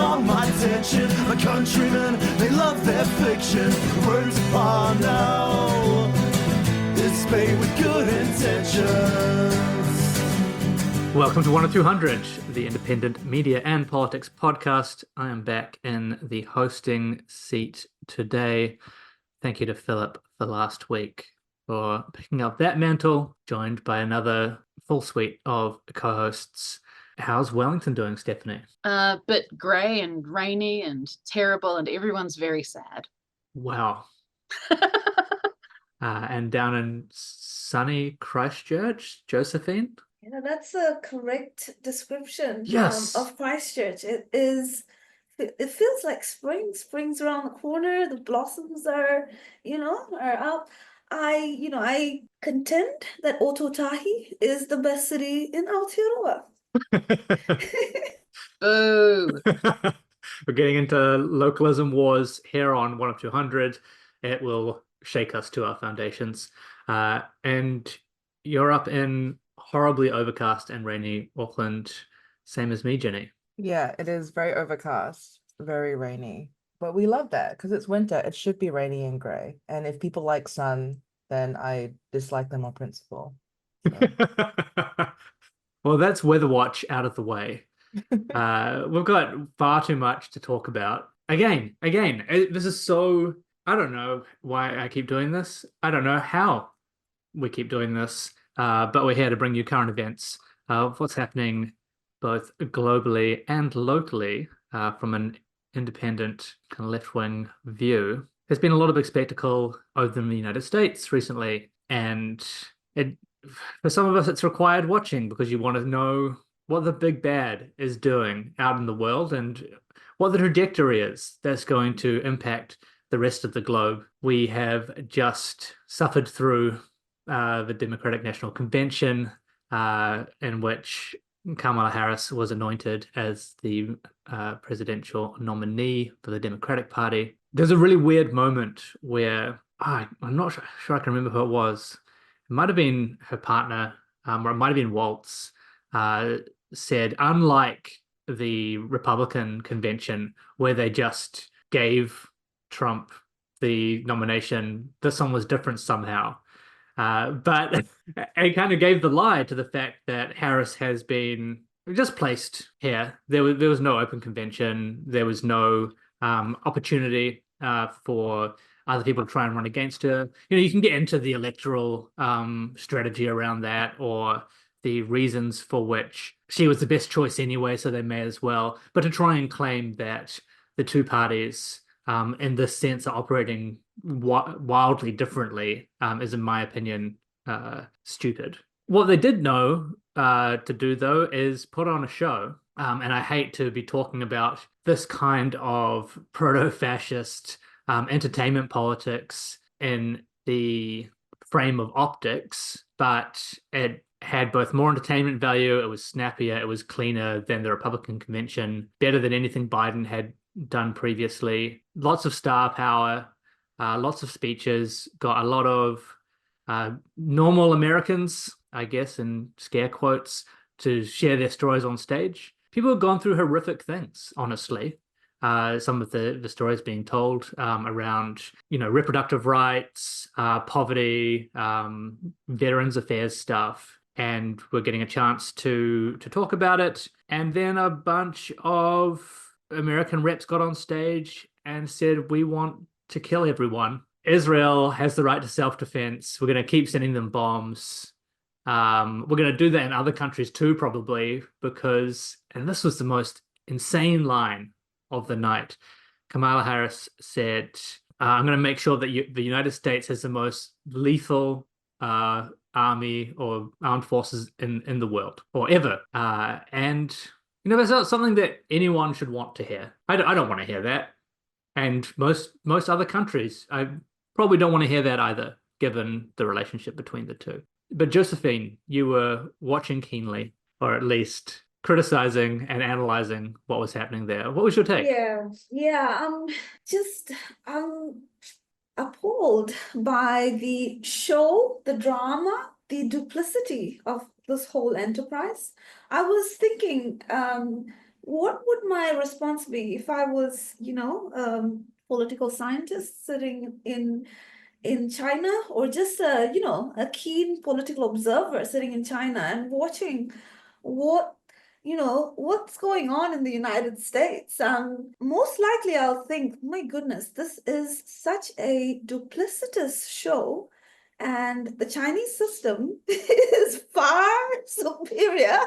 on my attention. My countrymen, they love their fiction. Words upon now, it's made with good intentions. Welcome to 1 or 200, the independent media and politics podcast. I am back in the hosting seat today. Thank you to Philip for last week for picking up that mantle, joined by another full suite of co-hosts. How's Wellington doing, Stephanie? Bit grey and rainy and terrible, and everyone's very sad. Wow. And down in sunny Christchurch, Josephine? Yeah, that's a correct description Yes. of Christchurch. It feels like spring. Spring's around the corner. The blossoms are out. I contend that Ototahi is the best city in Aotearoa. Boo! We're getting into localism wars here on 1 or 200. It will shake us to our foundations. And you're up in horribly overcast and rainy Auckland, same as me, Ginny. Yeah, it is very overcast, very rainy. But we love that because it's winter. It should be rainy and grey. And if people like sun, then I dislike them on principle. So. Well, that's Weather Watch out of the way. We've got far too much to talk about. Again, this is so... I don't know why I keep doing this. I don't know how we keep doing this. But we're here to bring you current events of what's happening both globally and locally from an independent kind of left-wing view. There's been a lot of big spectacle over in the United States recently, and for some of us it's required watching because you want to know what the big bad is doing out in the world and what the trajectory is that's going to impact the rest of the globe. We have just suffered through the Democratic National Convention, in which Kamala Harris was anointed as the presidential nominee for the Democratic Party. There's a really weird moment where I'm not sure I can remember who it was. It might have been her partner, or it might have been Waltz, said, unlike the Republican convention where they just gave Trump the nomination, this one was different somehow. But it kind of gave the lie to the fact that Harris has been just placed here. There was no open convention. There was no opportunity for other people to try and run against her. You can get into the electoral strategy around that, or the reasons for which she was the best choice anyway, so they may as well. But to try and claim that the two parties in this sense are operating wildly differently is, in my opinion, stupid. What they did know to do, though, is put on a show. And I hate to be talking about this kind of proto-fascist entertainment politics in the frame of optics, but it had both more entertainment value, it was snappier, it was cleaner than the Republican convention, better than anything Biden had done previously. Lots of star power, lots of speeches, got a lot of normal Americans, I guess, in scare quotes, to share their stories on stage. People have gone through horrific things, honestly. Some of the stories being told around, reproductive rights, poverty, veterans affairs stuff. And we're getting a chance to talk about it. And then a bunch of American reps got on stage and said, we want to kill everyone. Israel has the right to self-defense. We're going to keep sending them bombs. We're going to do that in other countries too, probably, because, and this was the most insane line of the night, Kamala Harris said, I'm going to make sure that the United States has the most lethal army or armed forces in the world, or ever. And that's not something that anyone should want to hear. I don't want to hear that. And most other countries, I probably don't want to hear that either, given the relationship between the two. But Josephine, you were watching keenly, or at least criticizing and analyzing what was happening there. What was your take? I'm appalled by the show, the drama, the duplicity of this whole enterprise. I was thinking, what would my response be if I was, political scientist sitting in China, or just a keen political observer sitting in China and watching what what's going on in the United States. Most likely I'll think, my goodness, this is such a duplicitous show, and the Chinese system is far superior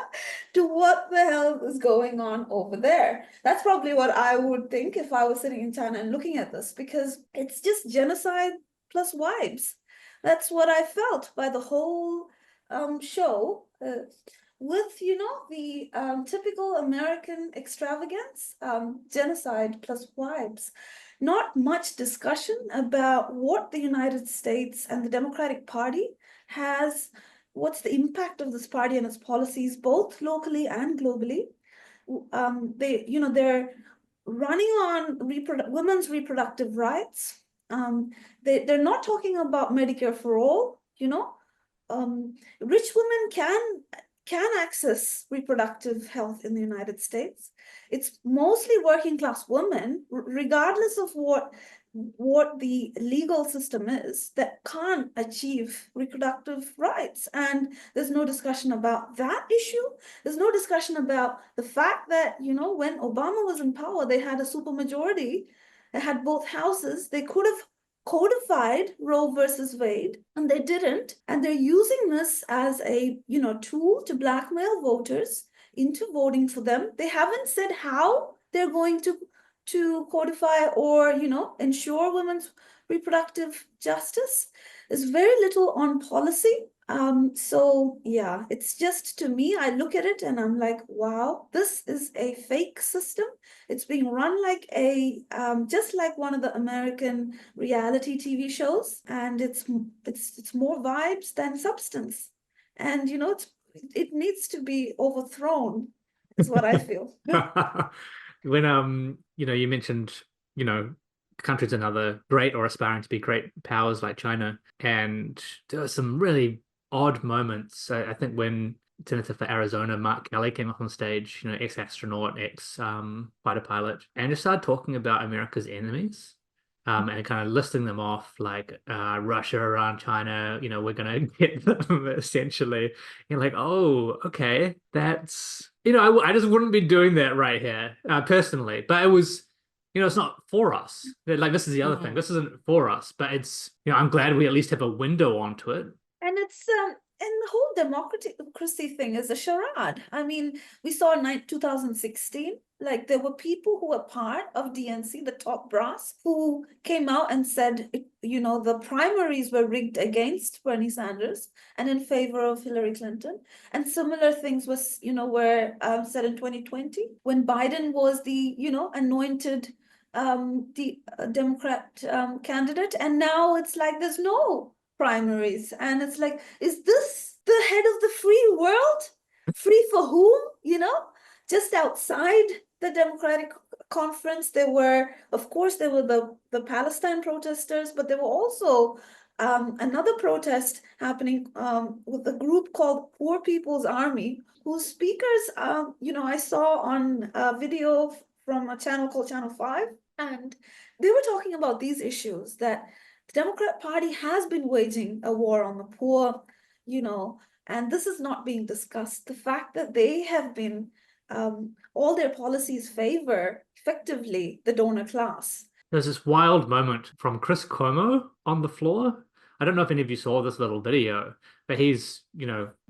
to what the hell is going on over there. That's probably what I would think if I was sitting in China and looking at this, because it's just genocide plus vibes. That's what I felt by the whole show. With the typical American extravagance, genocide plus vibes. Not much discussion about what the United States and the Democratic Party has, what's the impact of this party and its policies, both locally and globally. They're running on women's reproductive rights. They're not talking about Medicare for all. Rich women can access reproductive health in the United States. It's mostly working class women, regardless of what the legal system is, that can't achieve reproductive rights. And there's no discussion about that issue. There's no discussion about the fact that, when Obama was in power, they had a supermajority. They had both houses. They could have codified Roe versus Wade, and they didn't. And they're using this as a tool to blackmail voters into voting for them. They haven't said how they're going to codify or ensure women's reproductive justice. There's very little on policy. So yeah, it's just, to me, I look at it and I'm like, wow, this is a fake system. It's being run like just like one of the American reality TV shows, and it's more vibes than substance. And it needs to be overthrown, is what I feel. When you mentioned, countries and other great or aspiring to be great powers like China, and there were some really odd moments. I think when Senator for Arizona, Mark Kelly, came up on stage, ex-astronaut, ex-fighter pilot, and just started talking about America's enemies, and kind of listing them off, like Russia, Iran, China, we're going to get them, essentially. You're like, oh, okay, that's, I just wouldn't be doing that right here, personally. But it was, it's not for us. Like, this is the other thing. This isn't for us, but it's, I'm glad we at least have a window onto it. And it's and the whole democracy thing is a charade. I mean, we saw in 2016, like, there were people who were part of DNC, the top brass, who came out and said, the primaries were rigged against Bernie Sanders and in favor of Hillary Clinton. And similar things were said in 2020 when Biden was the, anointed the Democrat candidate. And now it's like there's no primaries, and it's like, is this the head of the free world? Free for whom? Just outside the Democratic conference, there were the Palestine protesters, but there were also another protest happening with a group called Poor People's Army, whose speakers I saw on a video from a channel called Channel 5, and they were talking about these issues, that the Democrat Party has been waging a war on the poor, and this is not being discussed. The fact that they have been, all their policies favor effectively the donor class. There's this wild moment from Chris Cuomo on the floor. I don't know if any of you saw this little video, but he's,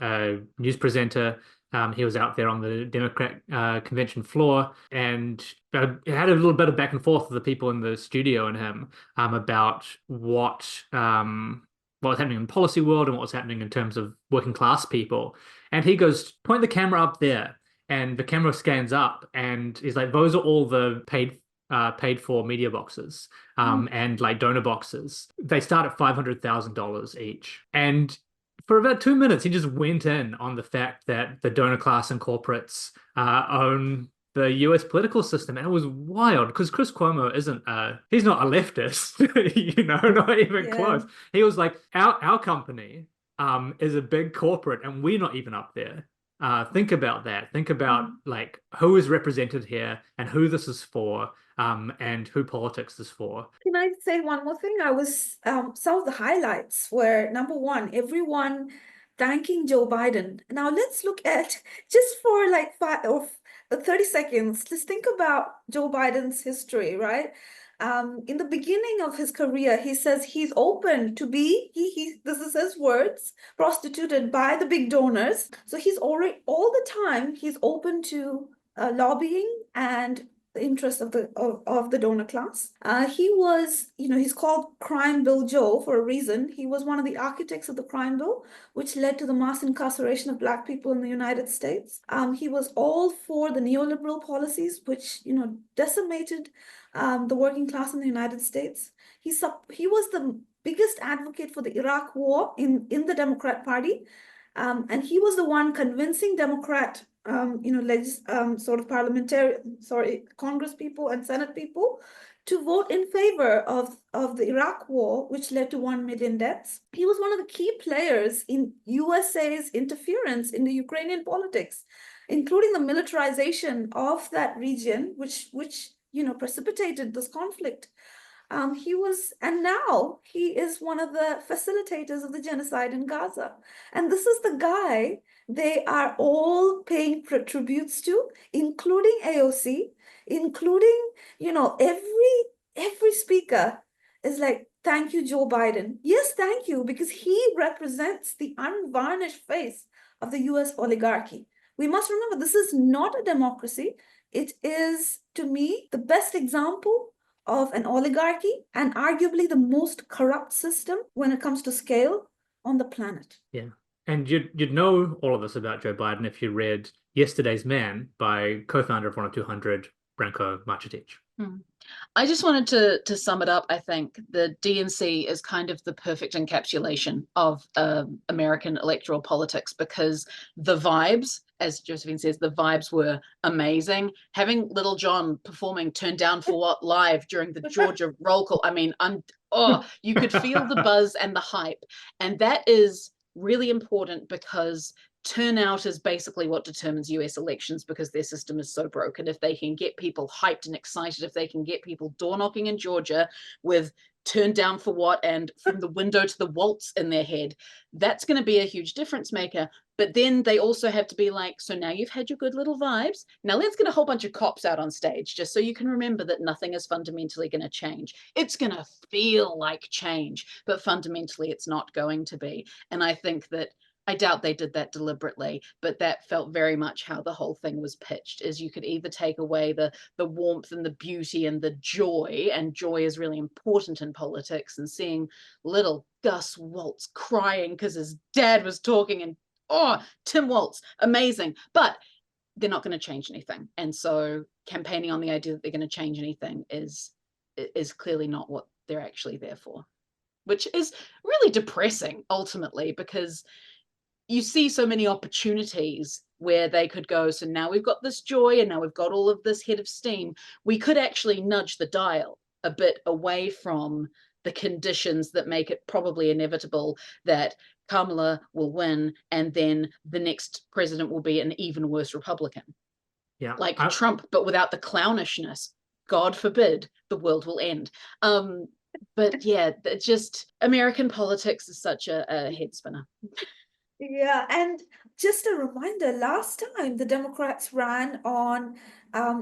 a news presenter. He was out there on the Democrat convention floor, and had a little bit of back and forth with the people in the studio and him about what was happening in the policy world and what was happening in terms of working class people. And he goes, point the camera up there, and the camera scans up, and he's like, those are all the paid for media boxes and like donor boxes. They start at $500,000 each. And for about 2 minutes, he just went in on the fact that the donor class and corporates own the US political system. And it was wild, because Chris Cuomo he's not a leftist, not even close. He was like, our company is a big corporate, and we're not even up there. think about that. Think about like who is represented here and who this is for, and who politics is for. Can I say one more thing? I was some of the highlights were, number one, everyone thanking Joe Biden. Now let's look at, just for like 30 seconds, let's think about Joe Biden's history, right? In the beginning of his career, he says he's open to be, this is his words, prostituted by the big donors. So he's already, all the time, he's open to lobbying and the interests of the donor class. He was, he's called Crime Bill Joe for a reason. He was one of the architects of the crime bill, which led to the mass incarceration of Black people in the United States. He was all for the neoliberal policies, which, decimated the working class in the United States. He was the biggest advocate for the Iraq War in the Democrat Party. And he was the one convincing Democrat Congress people and Senate people to vote in favor of the Iraq War, which led to 1 million deaths. He was one of the key players in USA's interference in the Ukrainian politics, including the militarization of that region, which precipitated this conflict. And now he is one of the facilitators of the genocide in Gaza. And this is the guy they are all paying tributes to, including AOC, including, every speaker is like, thank you, Joe Biden. Yes, thank you, because he represents the unvarnished face of the US oligarchy. We must remember, this is not a democracy. It is, to me, the best example of an oligarchy and arguably the most corrupt system when it comes to scale on the planet. Yeah. And you'd know all of this about Joe Biden if you read Yesterday's Man by co-founder of 10200, Branko Marcetic. I just wanted to sum it up. I think the DNC is kind of the perfect encapsulation of American electoral politics, because the vibes, as Josephine says, the vibes were amazing. Having Little John performing Turn Down for What live during the Georgia roll call, I mean, you could feel the buzz and the hype. And that is really important, because turnout is basically what determines US elections, because their system is so broken. If they can get people hyped and excited, if they can get people door knocking in Georgia with Turn Down for What and From the Window to the Waltz in their head, that's going to be a huge difference maker. But then they also have to be like, so now you've had your good little vibes, now let's get a whole bunch of cops out on stage, just so you can remember that nothing is fundamentally going to change. It's going to feel like change, but fundamentally it's not going to be. And I think that, I doubt they did that deliberately, but that felt very much how the whole thing was pitched, is you could either take away the warmth and the beauty and the joy, and joy is really important in politics, and seeing little Gus Waltz crying because his dad was talking, and Tim Waltz, amazing, but they're not going to change anything. And so campaigning on the idea that they're going to change anything is clearly not what they're actually there for, which is really depressing ultimately, because you see so many opportunities where they could go, so now we've got this joy and now we've got all of this head of steam. We could actually nudge the dial a bit away from the conditions that make it probably inevitable that Kamala will win, and then the next president will be an even worse Republican. Yeah, like Trump, but without the clownishness. God forbid the world will end. But yeah, just American politics is such a head spinner. Yeah, and just a reminder, last time the Democrats ran on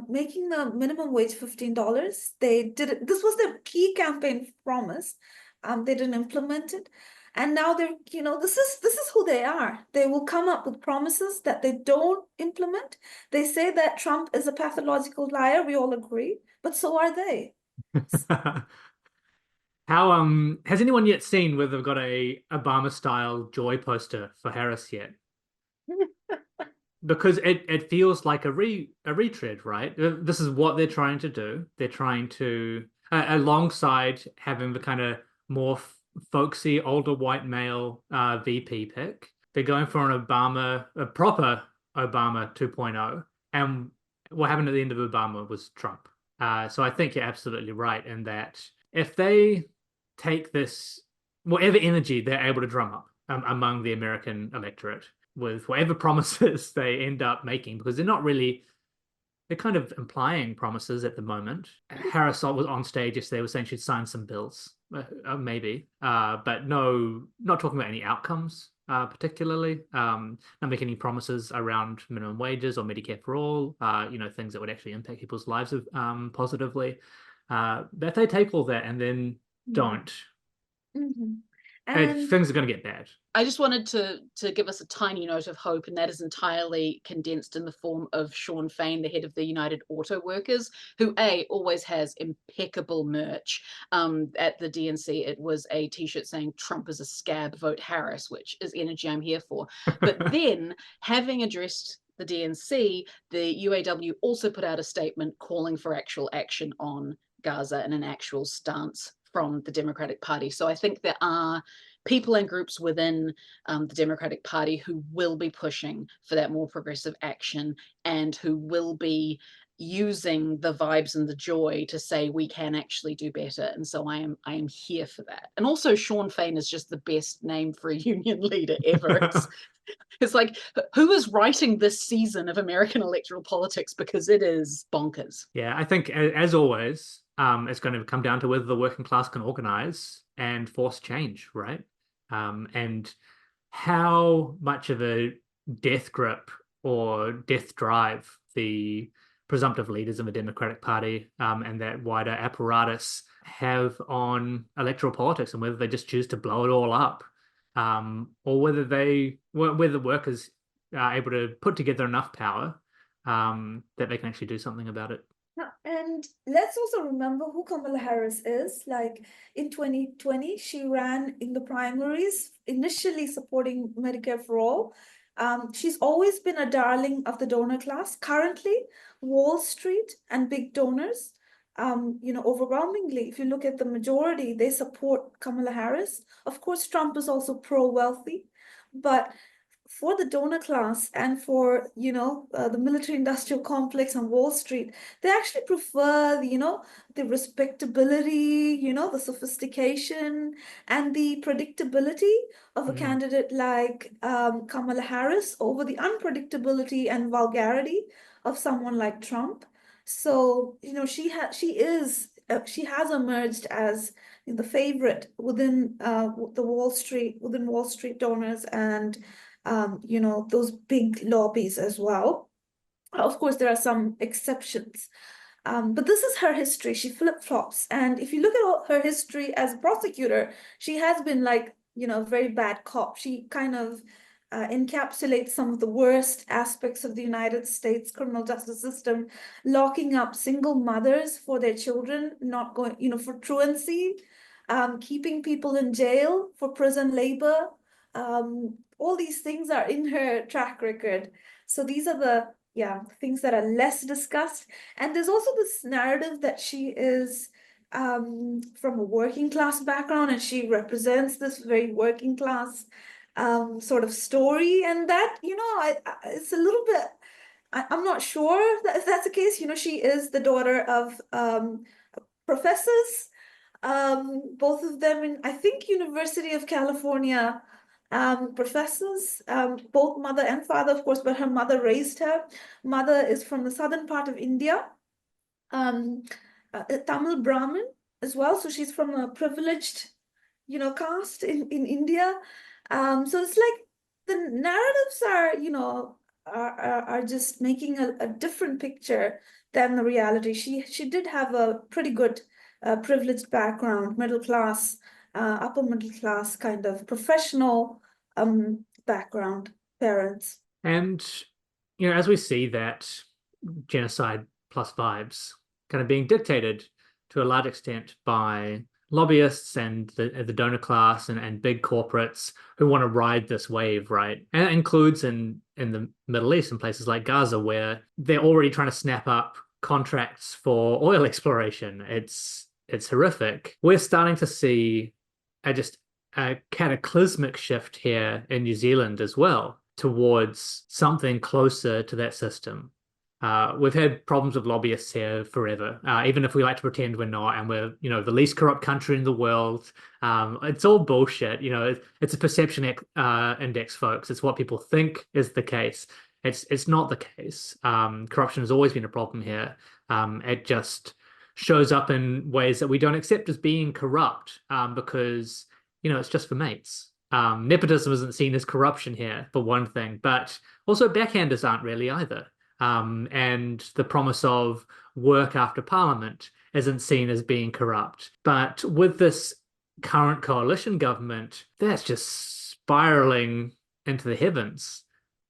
making the minimum wage $15. They did it. This was their key campaign promise. They didn't implement it. And now they're, this is who they are. They will come up with promises that they don't implement. They say that Trump is a pathological liar. We all agree, but so are they. How has anyone yet seen whether they've got a Obama style joy poster for Harris yet? Because it feels like a retread, right? This is what they're trying to do. They're trying to, alongside having the kind of more folksy older white male VP pick, they're going for a proper Obama 2.0. And what happened at the end of Obama was Trump. So I think you're absolutely right in that if they take this, whatever energy they're able to drum up among the American electorate, with whatever promises they end up making, because they're kind of implying promises at the moment. Harris was on stage yesterday, was saying she'd sign some bills, maybe, but not talking about any outcomes particularly. Not making any promises around minimum wages or Medicare for all, things that would actually impact people's lives positively. But they take all that and then don't, Mm-hmm. And things are going to get bad. I just wanted to give us a tiny note of hope, and that is entirely condensed in the form of Sean Fain, the head of the United Auto Workers, who always has impeccable merch. At the DNC, it was a T-shirt saying "Trump is a scab, vote Harris," which is energy I'm here for. But then, having addressed the DNC, the UAW also put out a statement calling for actual action on Gaza and an actual stance from the Democratic Party. So I think there are people and groups within the Democratic Party who will be pushing for that more progressive action, and who will be using the vibes and the joy to say we can actually do better. And so I am here for that. And also Sean Fain is just the best name for a union leader ever. It's like, who is writing this season of American electoral politics? Because it is bonkers. Yeah, I think, as always, it's going to come down to whether the working class can organize and force change, right? And how much of a death grip or death drive the presumptive leaders in the Democratic Party and that wider apparatus have on electoral politics, and whether they just choose to blow it all up, or whether workers are able to put together enough power that they can actually do something about it. And let's also remember who Kamala Harris is. Like in 2020, she ran in the primaries, initially supporting Medicare for all. She's always been a darling of the donor class. Currently, Wall Street and big donors, overwhelmingly, if you look at the majority, they support Kamala Harris. Of course, Trump is also pro-wealthy, but for the donor class and for the military industrial complex on Wall Street, they actually prefer the respectability, the sophistication and the predictability of a candidate like Kamala Harris over the unpredictability and vulgarity of someone like Trump. So she has emerged as the favorite within Wall Street donors and those big lobbies as well. Of course, there are some exceptions. But this is her history. She flip-flops. And if you look at her history as a prosecutor, she has been like, a very bad cop. She kind of encapsulates some of the worst aspects of the United States criminal justice system, locking up single mothers for their children, not going, for truancy, keeping people in jail for prison labor. All these things are in her track record. So these are the things that are less discussed. And there's also this narrative that she is from a working class background, and she represents this very working class sort of story. And that, it's a little bit, I'm not sure that if that's the case. She is the daughter of professors, both of them in, I think, University of California professors, both mother and father, of course, but her mother raised her. Mother is from the southern part of India, Tamil Brahmin as well. So she's from a privileged, caste in India. So it's like the narratives are just making a different picture than the reality. She did have a pretty good privileged background, middle class, upper middle class kind of professional background, parents. And as we see that genocide plus vibes kind of being dictated to a large extent by lobbyists and the donor class and big corporates who want to ride this wave, right? And it includes in the Middle East and places like Gaza, where they're already trying to snap up contracts for oil exploration. It's horrific. We're starting to see a cataclysmic shift here in New Zealand as well, towards something closer to that system. We've had problems with lobbyists here forever, even if we like to pretend we're not, and we're, the least corrupt country in the world. It's all bullshit. It's a perception index, folks. It's what people think is the case. It's not the case. Corruption has always been a problem here. It just shows up in ways that we don't accept as being corrupt, because, it's just for mates. Nepotism isn't seen as corruption here, for one thing, but also backhanders aren't really either. And the promise of work after Parliament isn't seen as being corrupt. But with this current coalition government, that's just spiraling into the heavens.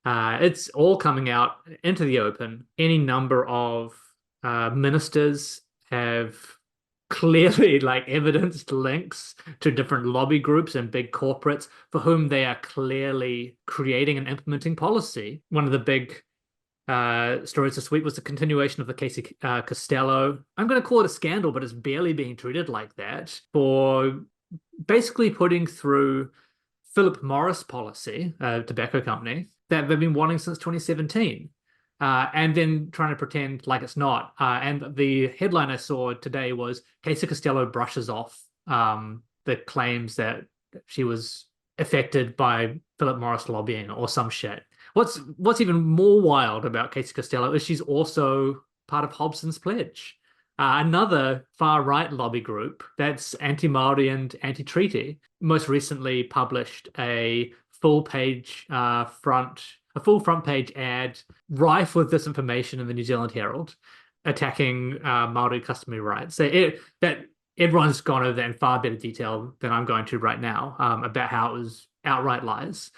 It's all coming out into the open. Any number of ministers have clearly evidenced links to different lobby groups and big corporates for whom they are clearly creating and implementing policy. One of the big stories this week was the continuation of the Casey Costello. I'm going to call it a scandal, but it's barely being treated like that, for basically putting through Philip Morris policy, tobacco company, that they've been wanting since 2017. And then trying to pretend like it's not. And the headline I saw today was Casey Costello brushes off the claims that she was affected by Philip Morris lobbying or some shit. What's even more wild about Casey Costello is she's also part of Hobson's Pledge, another far-right lobby group that's anti-Maori and anti-treaty. Most recently published a full front page ad rife with disinformation in the New Zealand Herald, attacking Maori customary rights. That everyone's gone over that in far better detail than I'm going to right now, about how it was outright lies.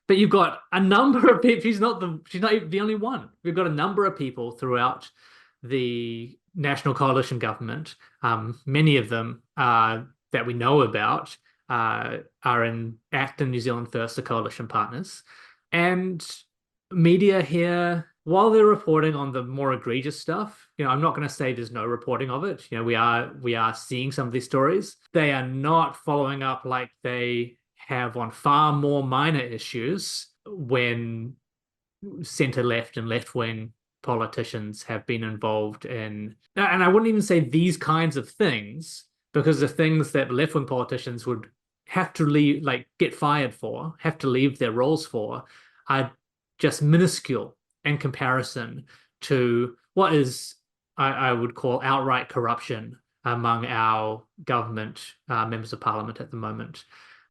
But you've got a number of people. She's not the only one. We've got a number of people throughout the National Coalition government. Many of them that we know about are in ACT and New Zealand First, the coalition partners. And media here, while they're reporting on the more egregious stuff, I'm not going to say there's no reporting of it. We are seeing some of these stories. They are not following up like they have on far more minor issues when center-left and left-wing politicians have been involved in, and I wouldn't even say these kinds of things, because the things that left-wing politicians would have to leave, get fired for, have to leave their roles for, are just minuscule in comparison to what is, I would call, outright corruption among our government members of parliament at the moment.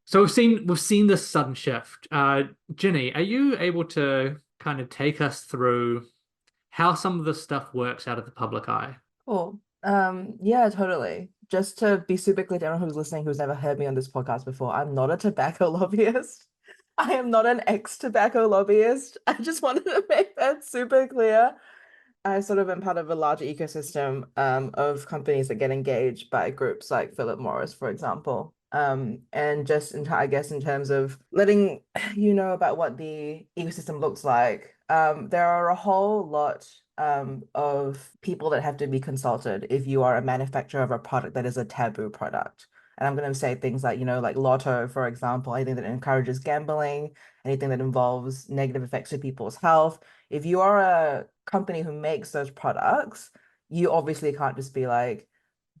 So we've seen this sudden shift. Ginny, are you able to kind of take us through how some of this stuff works out of the public eye? Cool. Yeah, totally. Just to be super clear to anyone who's listening who's never heard me on this podcast before, I'm not a tobacco lobbyist. I am not an ex-tobacco lobbyist. I just wanted to make that super clear. I sort of am part of a larger ecosystem of companies that get engaged by groups like Philip Morris, for example. And just I guess in terms of letting you know about what the ecosystem looks like, there are a whole lot of people that have to be consulted if you are a manufacturer of a product that is a taboo product. And I'm going to say things like, like Lotto, for example, anything that encourages gambling, anything that involves negative effects to people's health. If you are a company who makes those products, you obviously can't just be like,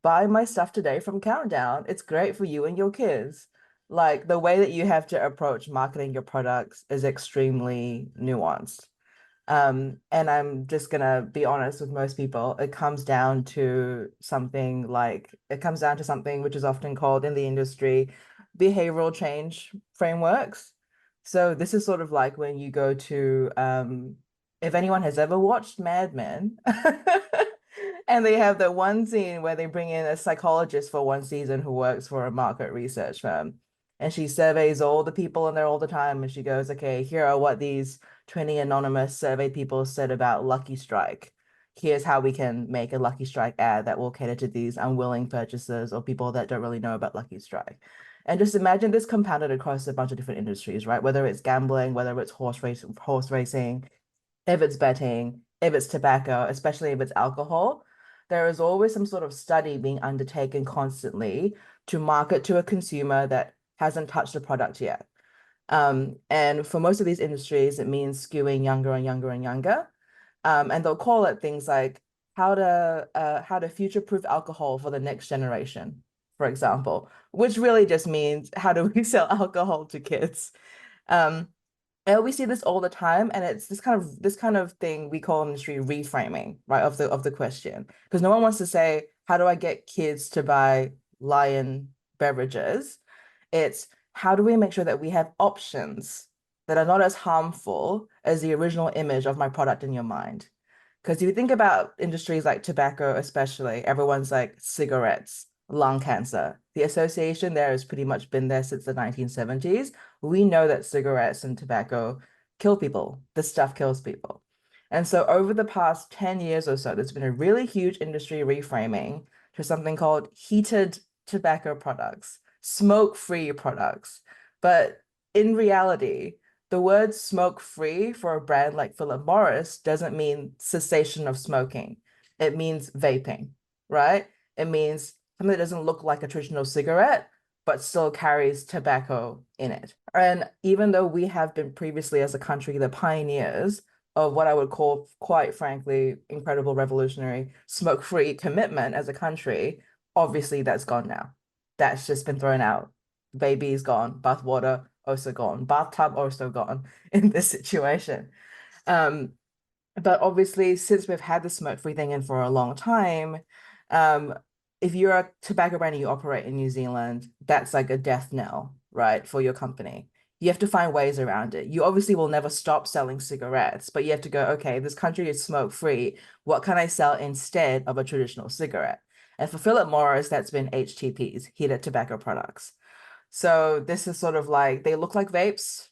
buy my stuff today from Countdown. It's great for you and your kids. The way that you have to approach marketing your products is extremely nuanced. And I'm just gonna be honest with most people, it comes down to something which is often called in the industry behavioral change frameworks. So this is sort of like when you go to, if anyone has ever watched Mad Men, and they have that one scene where they bring in a psychologist for one season who works for a market research firm. And she surveys all the people in there all the time. And she goes, okay, here are what these 20 anonymous survey people said about Lucky Strike. Here's how we can make a Lucky Strike ad that will cater to these unwilling purchasers or people that don't really know about Lucky Strike. And just imagine this compounded across a bunch of different industries, right? Whether it's gambling, whether it's horse racing, if it's betting, if it's tobacco, especially if it's alcohol, there is always some sort of study being undertaken constantly to market to a consumer that hasn't touched the product yet. And for most of these industries, it means skewing younger and younger and younger. And they'll call it things like how to future-proof alcohol for the next generation, for example, which really just means how do we sell alcohol to kids? And we see this all the time, and it's this kind of thing we call in industry reframing, right, of the question. Because no one wants to say, how do I get kids to buy Lion beverages? It's how do we make sure that we have options that are not as harmful as the original image of my product in your mind? Because if you think about industries like tobacco, especially, everyone's like cigarettes, lung cancer. The association there has pretty much been there since the 1970s. We know that cigarettes and tobacco kill people. This stuff kills people. And so over the past 10 years or so, there's been a really huge industry reframing to something called heated tobacco products, smoke-free products. But in reality, the word smoke-free for a brand like Philip Morris doesn't mean cessation of smoking. It means vaping, right? It means something that doesn't look like a traditional cigarette, but still carries tobacco in it. And even though we have been previously as a country the pioneers of what I would call, quite frankly, incredible revolutionary smoke-free commitment as a country, obviously that's gone now. That's just been thrown out. Baby's gone, bathwater also gone, bathtub also gone in this situation. But obviously, since we've had the smoke-free thing in for a long time, if you're a tobacco brand and you operate in New Zealand, that's like a death knell, right, for your company. You have to find ways around it. You obviously will never stop selling cigarettes, but you have to go, okay, this country is smoke-free. What can I sell instead of a traditional cigarette? And for Philip Morris, that's been HTPs, heated tobacco products. So this is sort of like, they look like vapes.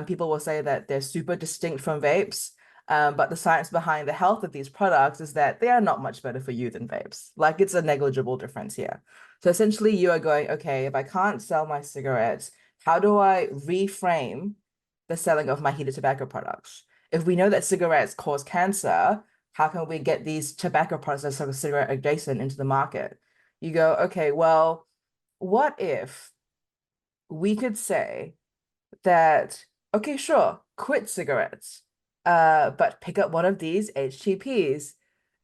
People will say that they're super distinct from vapes. But the science behind the health of these products is that they are not much better for you than vapes. Like, it's a negligible difference here. So essentially you are going, okay, if I can't sell my cigarettes, how do I reframe the selling of my heated tobacco products? If we know that cigarettes cause cancer, how can we get these tobacco products that are sort of cigarette adjacent into the market? You go, okay, well, what if we could say that, okay, sure, quit cigarettes, but pick up one of these HTPs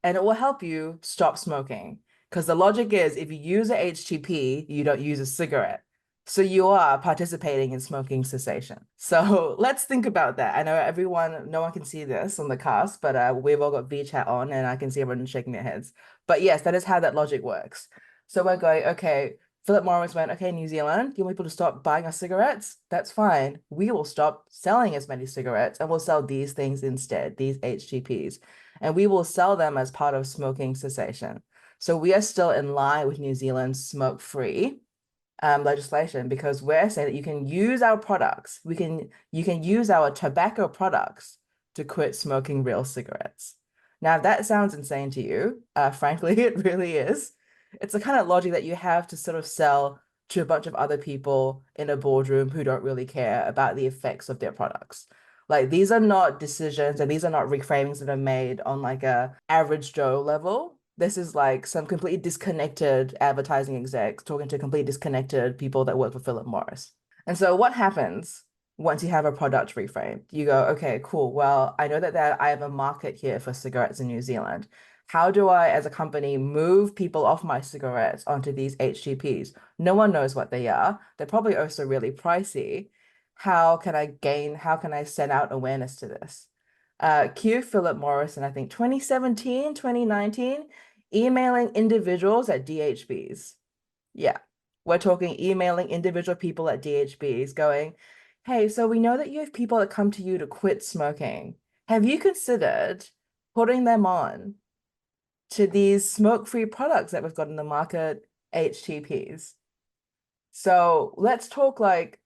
and it will help you stop smoking. Because the logic is if you use a HTP, you don't use a cigarette. So you are participating in smoking cessation. So let's think about that. I know no one can see this on the cast, but we've all got VChat on and I can see everyone shaking their heads. But yes, that is how that logic works. So we're going, okay, Philip Morris went, okay, New Zealand, you want people to stop buying our cigarettes? That's fine. We will stop selling as many cigarettes and we'll sell these things instead, these HTPs. And we will sell them as part of smoking cessation. So we are still in line with New Zealand's smoke-free legislation because we're saying that you can use our products. You can use our tobacco products to quit smoking real cigarettes. Now, if that sounds insane to you, frankly, it really is. It's the kind of logic that you have to sort of sell to a bunch of other people in a boardroom who don't really care about the effects of their products. Like, these are not decisions and these are not reframings that are made on like a average Joe level. This is like some completely disconnected advertising execs talking to completely disconnected people that work for Philip Morris. And so what happens once you have a product reframed? You go, okay, cool. Well, I know that I have a market here for cigarettes in New Zealand. How do I, as a company, move people off my cigarettes onto these HTPs? No one knows what they are. They're probably also really pricey. How can I send out awareness to this? Cue Philip Morris in, I think, 2017, 2019, emailing individuals at DHBs. Yeah, we're talking emailing individual people at DHBs going, hey, so we know that you have people that come to you to quit smoking. Have you considered putting them on to these smoke-free products that we've got in the market, HTPs? So let's talk like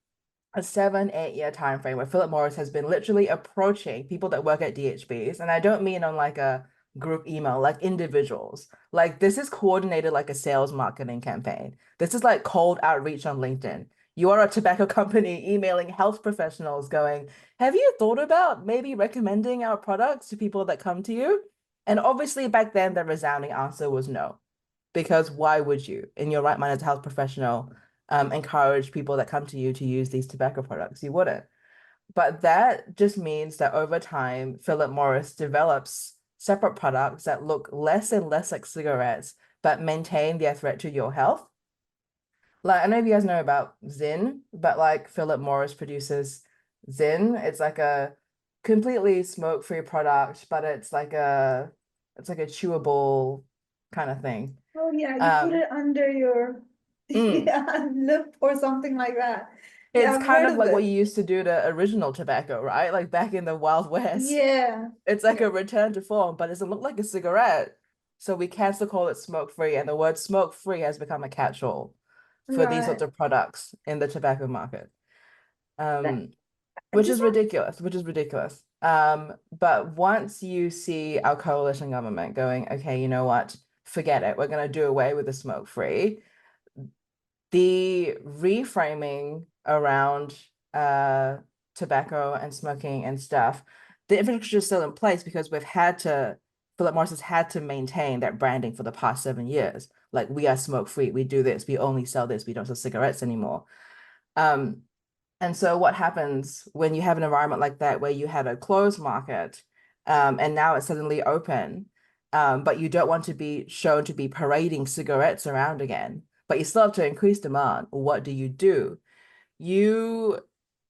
a 7-8 year time frame where Philip Morris has been literally approaching people that work at DHBs, and I don't mean on like a group email, like individuals. Like, this is coordinated like a sales marketing campaign. This is like cold outreach on LinkedIn. You are a tobacco company emailing health professionals going, have you thought about maybe recommending our products to people that come to you? And obviously back then the resounding answer was no, because why would you, in your right mind as a health professional, encourage people that come to you to use these tobacco products? You wouldn't. But that just means that over time, Philip Morris develops separate products that look less and less like cigarettes, but maintain their threat to your health. Like, I know you guys know about Zyn, but like Philip Morris produces Zyn. It's like a completely smoke-free product, but it's like a chewable kind of thing. Oh yeah, you put Um, it under your mm. yeah, lip or something like that. Yeah, It's I've kind heard of of like what this. you used to do to original tobacco, right? Like back in the Wild West. Yeah. It's like Yeah. a return to form, but it doesn't look like a cigarette. So we can still call it smoke-free, and the word smoke-free has become a catch-all for these sorts Right. of products in the tobacco market. But I Which just is want ridiculous, which is ridiculous. But once you see our coalition government going, okay, you know what, forget it, we're going to do away with the smoke-free, the reframing around tobacco and smoking and stuff, the infrastructure is still in place because Philip Morris has had to maintain that branding for the past 7 years. Like, we are smoke-free, we do this, we only sell this, we don't sell cigarettes anymore. And so what happens when you have an environment like that where you had a closed market and now it's suddenly open, but you don't want to be shown to be parading cigarettes around again, but you still have to increase demand. What do? You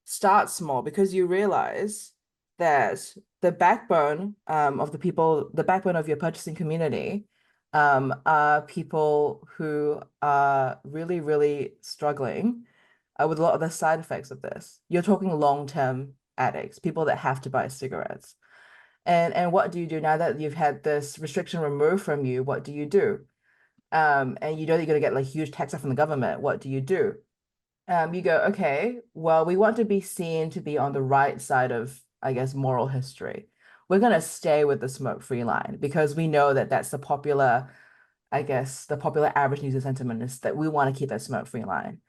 start small because you realize that the backbone of the people, the backbone of your purchasing community are people who are really, really struggling with a lot of the side effects of this. You're talking long-term addicts, people that have to buy cigarettes. And what do you do now that you've had this restriction removed from you? What do you do? And you know that you're going to get like huge taxes from the government. What do? You go, okay, well, we want to be seen to be on the right side of, I guess, moral history. We're going to stay with the smoke-free line because we know that that's the popular, I guess, the popular average user sentiment is that we want to keep that smoke-free line.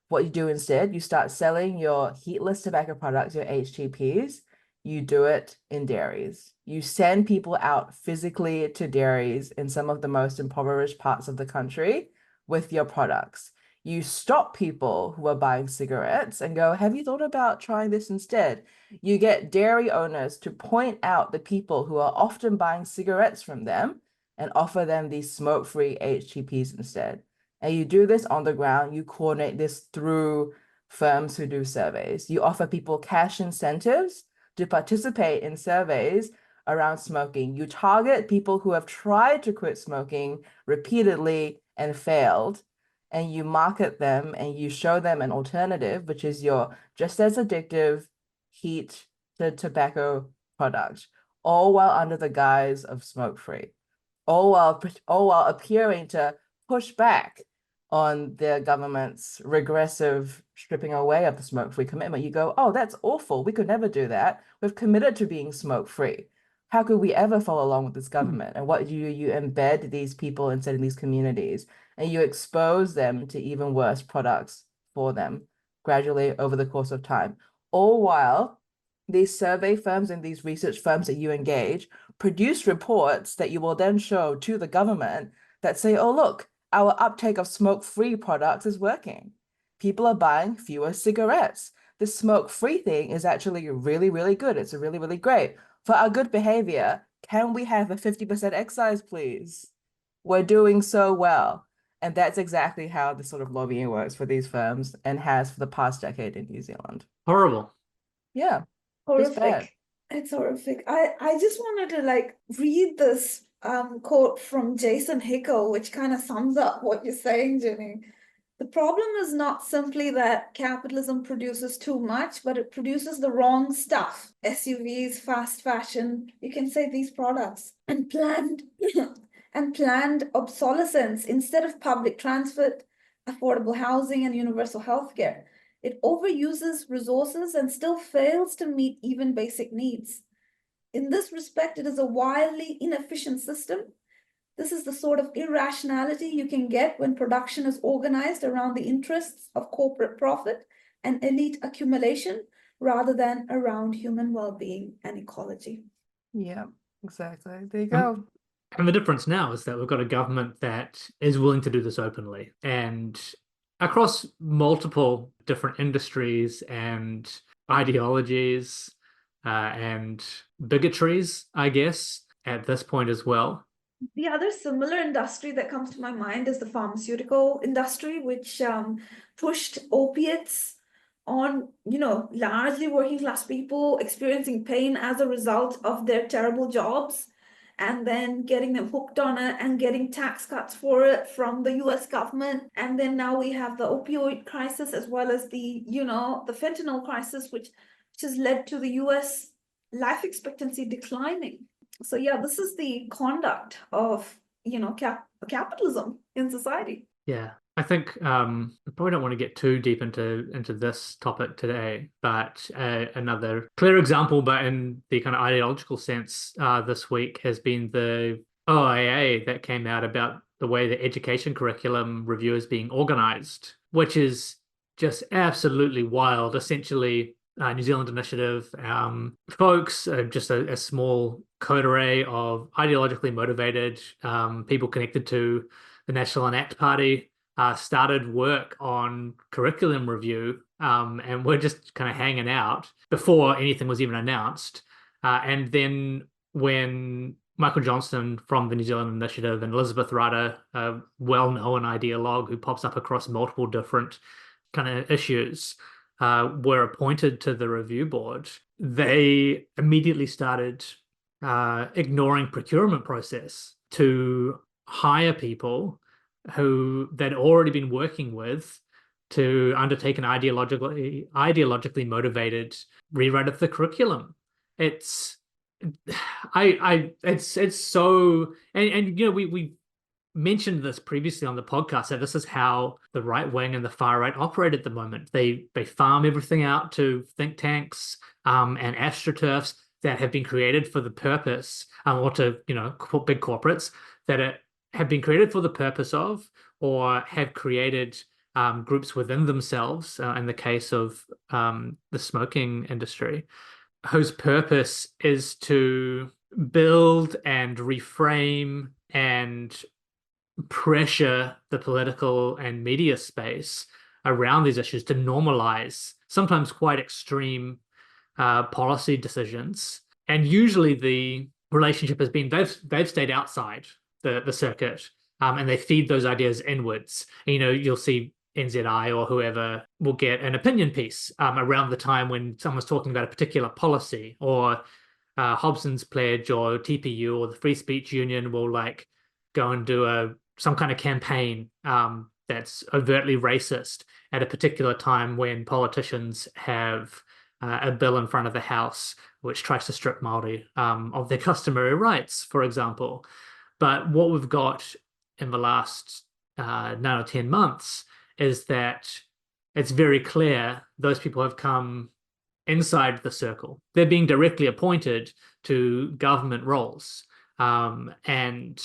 What you do instead, you start selling your heatless tobacco products, your HTPs. You do it in dairies. You send people out physically to dairies in some of the most impoverished parts of the country with your products. You stop people who are buying cigarettes and go, have you thought about trying this instead? You get dairy owners to point out the people who are often buying cigarettes from them and offer them these smoke-free HTPs instead. And you do this on the ground. You coordinate this through firms who do surveys. You offer people cash incentives to participate in surveys around smoking. You target people who have tried to quit smoking repeatedly and failed, and you market them and you show them an alternative, which is your just as addictive heat the tobacco product, all while under the guise of smoke-free, all while appearing to push back on the government's regressive stripping away of the smoke-free commitment. You go, oh, that's awful. We could never do that. We've committed to being smoke-free. How could we ever follow along with this government? And what do? You embed these people instead in these communities, and you expose them to even worse products for them gradually over the course of time. All while these survey firms and these research firms that you engage produce reports that you will then show to the government that say, oh, look, our uptake of smoke-free products is working. People are buying fewer cigarettes. The smoke-free thing is actually really, really good. It's really, really great. For our good behavior, can we have a 50% excise, please? We're doing so well. And that's exactly how the sort of lobbying works for these firms and has for the past decade in New Zealand. Horrible. Yeah, it's bad. horrific. It's horrific. I just wanted to like read this quote from Jason Hickel, which kind of sums up what you're saying, Ginny. The problem is not simply that capitalism produces too much, but it produces the wrong stuff. SUVs, fast fashion, you can say these products, and planned and planned obsolescence instead of public transport, affordable housing, and universal healthcare. It overuses resources and still fails to meet even basic needs. In this respect, it is a wildly inefficient system. This is the sort of irrationality you can get when production is organized around the interests of corporate profit and elite accumulation rather than around human well-being and ecology. Yeah, exactly. There you go. And the difference now is that we've got a government that is willing to do this openly and across multiple different industries and ideologies and bigotries, I guess. at this point as well. The other similar industry that comes to my mind is the pharmaceutical industry, which pushed opiates on, largely working class people experiencing pain as a result of their terrible jobs, and then getting them hooked on it and getting tax cuts for it from the US government. And then now we have the opioid crisis, as well as the fentanyl crisis, which has led to the US life expectancy declining. So yeah, this is the conduct of, capitalism in society. Yeah, I think I probably don't want to get too deep into this topic today, but another clear example, but in the kind of ideological sense, this week has been the OIA that came out about the way the education curriculum review is being organized, which is just absolutely wild. Essentially, New Zealand Initiative folks, just a small coterie of ideologically motivated people connected to the National Enact Party, started work on curriculum review, and we're just kind of hanging out before anything was even announced. And then when Michael Johnston from the New Zealand Initiative and Elizabeth Rada, a well-known ideologue who pops up across multiple different kind of issues, were appointed to the review board, they immediately started ignoring procurement process to hire people who they'd already been working with to undertake an ideologically motivated rewrite of the curriculum. It's so, and we mentioned this previously on the podcast, that this is how the right wing and the far right operate at the moment. They farm everything out to think tanks and astroturfs that have been created for the purpose, or to big corporates that have been created for the purpose of, or have created groups within themselves. In the case of the smoking industry, whose purpose is to build and reframe and pressure the political and media space around these issues to normalize sometimes quite extreme policy decisions. And usually the relationship has been they've stayed outside the circuit, and they feed those ideas inwards. You'll see NZI or whoever will get an opinion piece around the time when someone's talking about a particular policy, or Hobson's Pledge or TPU or the Free Speech Union will go and do some kind of campaign that's overtly racist at a particular time when politicians have a bill in front of the House which tries to strip Māori of their customary rights, for example. But what we've got in the last 9 or 10 months is that it's very clear those people have come inside the circle. They're being directly appointed to government roles. And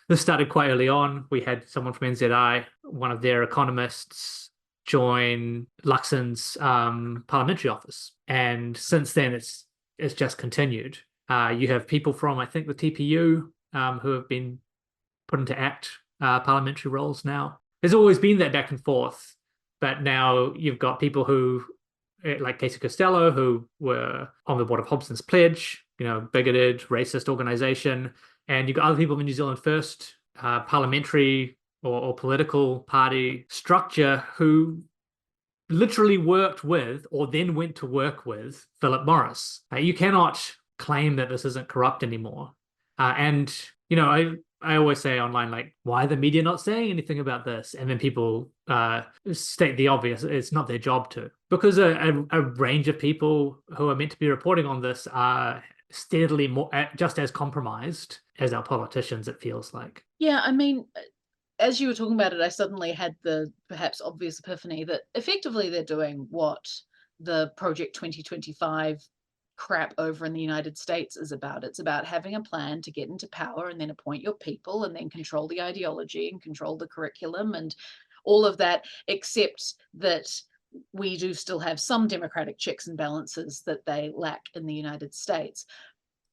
this started quite early on. We had someone from NZI, one of their economists, join Luxon's parliamentary office. And since then, it's just continued. You have people from, I think, the TPU who have been put into ACT parliamentary roles now. There's always been that back and forth, but now you've got people who, like Casey Costello, who were on the board of Hobson's Pledge, bigoted, racist organization. And you've got other people in the New Zealand First parliamentary or political party structure who literally worked with, or then went to work with, Philip Morris. You cannot claim that this isn't corrupt anymore. And I always say online, why are the media not saying anything about this? And then people state the obvious: it's not their job to, because a range of people who are meant to be reporting on this are steadily more just as compromised as our politicians, it feels like. Yeah, I mean, as you were talking about it, I suddenly had the perhaps obvious epiphany that effectively they're doing what the Project 2025 crap over in the United States is about. It's about having a plan to get into power and then appoint your people and then control the ideology and control the curriculum and all of that, except that we do still have some democratic checks and balances that they lack in the United States.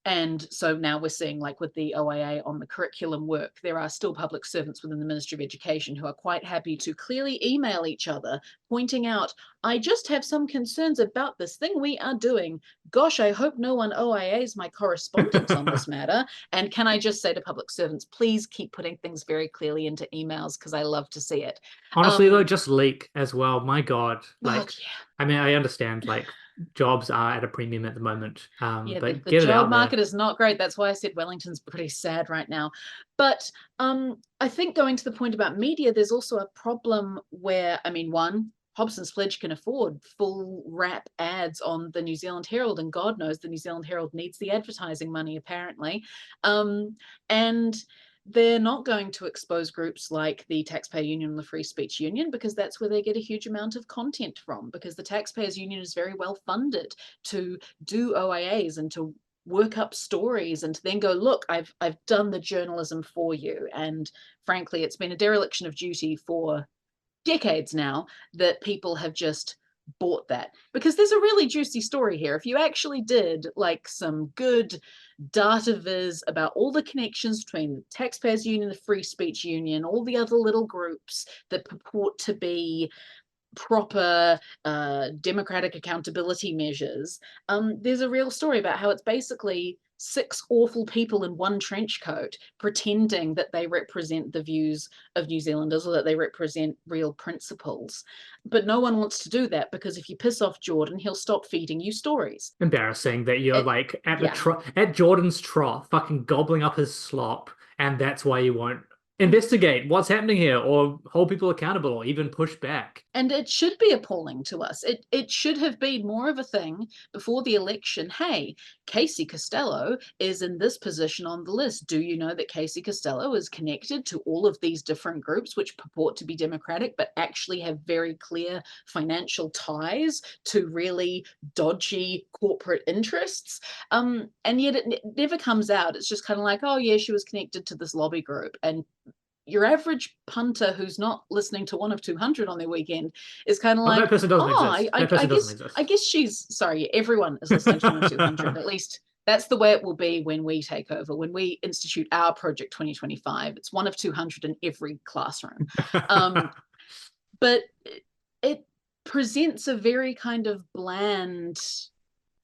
And so now we're seeing, like with the OIA on the curriculum work, there are still public servants within the Ministry of Education who are quite happy to clearly email each other, pointing out, I just have some concerns about this thing we are doing. Gosh, I hope no one OIAs my correspondence on this matter. And can I just say to public servants, please keep putting things very clearly into emails, because I love to see it. Honestly, though, just leak as well. My God. Like, yeah. I mean, I understand, like, jobs are at a premium at the moment. Yeah, But the get it job out market there. is not great. That's why I said Wellington's pretty sad right now. But I think going to the point about media, there's also a problem where, I mean, one, Hobson's Pledge can afford full wrap ads on the New Zealand Herald, and God knows the New Zealand Herald needs the advertising money, apparently. And they're not going to expose groups like the Taxpayer Union and the Free Speech Union, because that's where they get a huge amount of content from, because the Taxpayers Union is very well funded to do OIAs and to work up stories and to then go, look, I've done the journalism for you. And frankly, it's been a dereliction of duty for decades now that people have just bought that, because there's a really juicy story here. If you actually did like some good data viz about all the connections between the Taxpayers Union, the Free Speech Union, all the other little groups that purport to be proper democratic accountability measures, there's a real story about how it's basically 6 awful people in one trench coat pretending that they represent the views of New Zealanders, or that they represent real principles. But no one wants to do that, because if you piss off Jordan, he'll stop feeding you stories. Embarrassing that you're like at the at Jordan's trough, fucking gobbling up his slop, and that's why you won't investigate what's happening here, or hold people accountable, or even push back. And it should be appalling to us. It should have been more of a thing before the election. Hey, Casey Costello is in this position on the list. Do you know that Casey Costello is connected to all of these different groups which purport to be democratic, but actually have very clear financial ties to really dodgy corporate interests? And yet it never comes out. It's just kind of like, oh yeah, she was connected to this lobby group. And your average punter who's not listening to one of 200 on their weekend is kind of like, that person doesn't exist. That person doesn't exist. I guess she's, sorry, everyone is listening to one of 200. At least that's the way it will be when we take over, when we institute our Project 2025. It's one of 200 in every classroom. But it presents a very kind of bland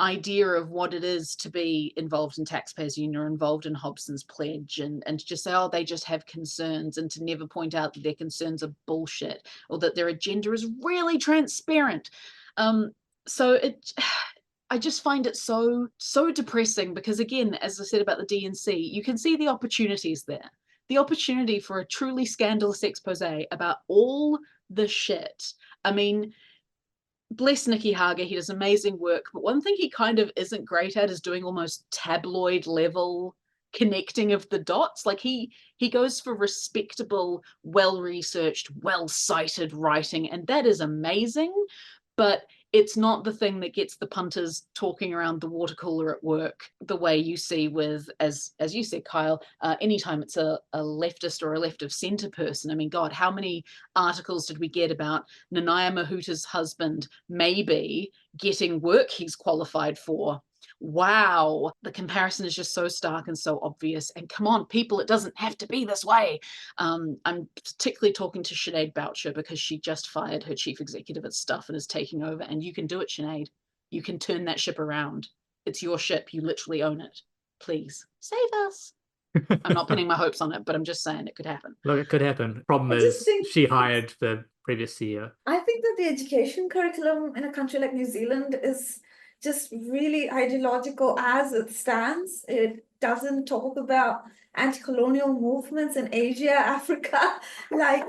idea of what it is to be involved in Taxpayers Union or involved in Hobson's Pledge, and to just say, oh, they just have concerns, and to never point out that their concerns are bullshit, or that their agenda is really transparent. So I just find it so depressing, because again, as I said about the DNC, you can see the opportunities there. The opportunity for a truly scandalous expose about all the shit. I mean, bless Nicky Hager, he does amazing work, but one thing he kind of isn't great at is doing almost tabloid level connecting of the dots. Like he goes for respectable, well-researched, well-cited writing, and that is amazing, but it's not the thing that gets the punters talking around the water cooler at work the way you see with, as you said, Kyle, anytime it's a leftist or a left of centre person. I mean, God, how many articles did we get about Nanaia Mahuta's husband maybe getting work he's qualified for? Wow, the comparison is just so stark and so obvious. And come on, people, it doesn't have to be this way. I'm particularly talking to Sinead Boucher, because she just fired her chief executive at Stuff and is taking over. And you can do it, Sinead. You can turn that ship around. It's your ship. You literally own it. Please save us. I'm not pinning my hopes on it, but I'm just saying it could happen. Look, it could happen. Problem is, she hired the previous CEO. I think that the education curriculum in a country like New Zealand is just really ideological as it stands. It doesn't talk about anti-colonial movements in Asia, Africa. Like,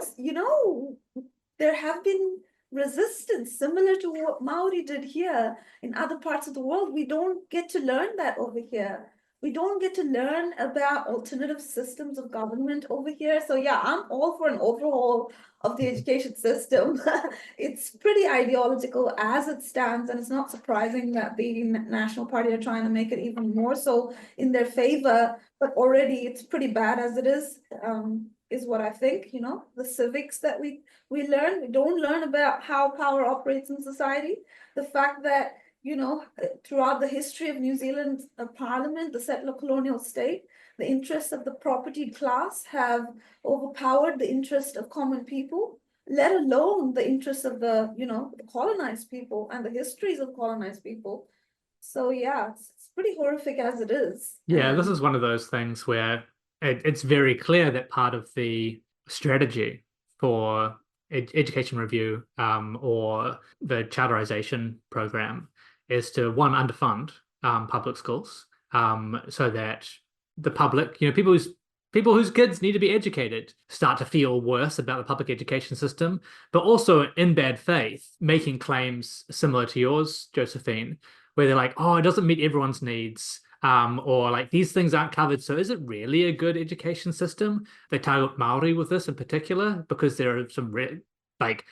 there have been resistance similar to what Maori did here in other parts of the world. We don't get to learn that over here. We don't get to learn about alternative systems of government over here. So yeah, I'm all for an overhaul of the education system. It's pretty ideological as it stands, and it's not surprising that the National Party are trying to make it even more so in their favor, but already it's pretty bad as it is what I think. The civics that we learn, we don't learn about how power operates in society. The fact that throughout the history of New Zealand Parliament, the settler colonial state, the interests of the propertied class have overpowered the interest of common people, let alone the interests of the colonized people and the histories of colonized people. So yeah, it's pretty horrific as it is. Yeah, this And is one of those things where it's very clear that part of the strategy for education review or the charterization program is to, one, underfund public schools so that the public, people whose kids need to be educated start to feel worse about the public education system, but also in bad faith, making claims similar to yours, Josephine, where they're like, oh, it doesn't meet everyone's needs. Or like these things aren't covered. So is it really a good education system? They target Maori with this in particular because there are some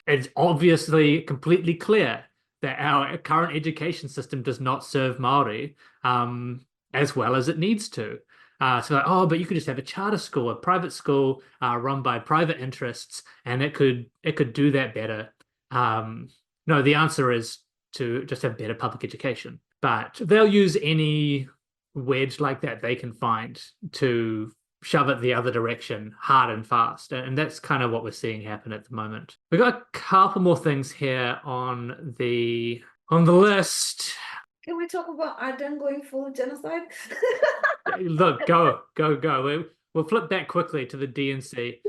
it's obviously completely clear that our current education system does not serve Maori as well as it needs to. So like, oh, but you could just have a charter school, a private school run by private interests, and it could do that better. No, the answer is to just have better public education. But they'll use any wedge like that they can find to shove it the other direction hard and fast. And that's kind of what we're seeing happen at the moment. We've got a couple more things here on the list. can we talk about Ardern going full genocide? Look, go. We'll flip back quickly to the DNC,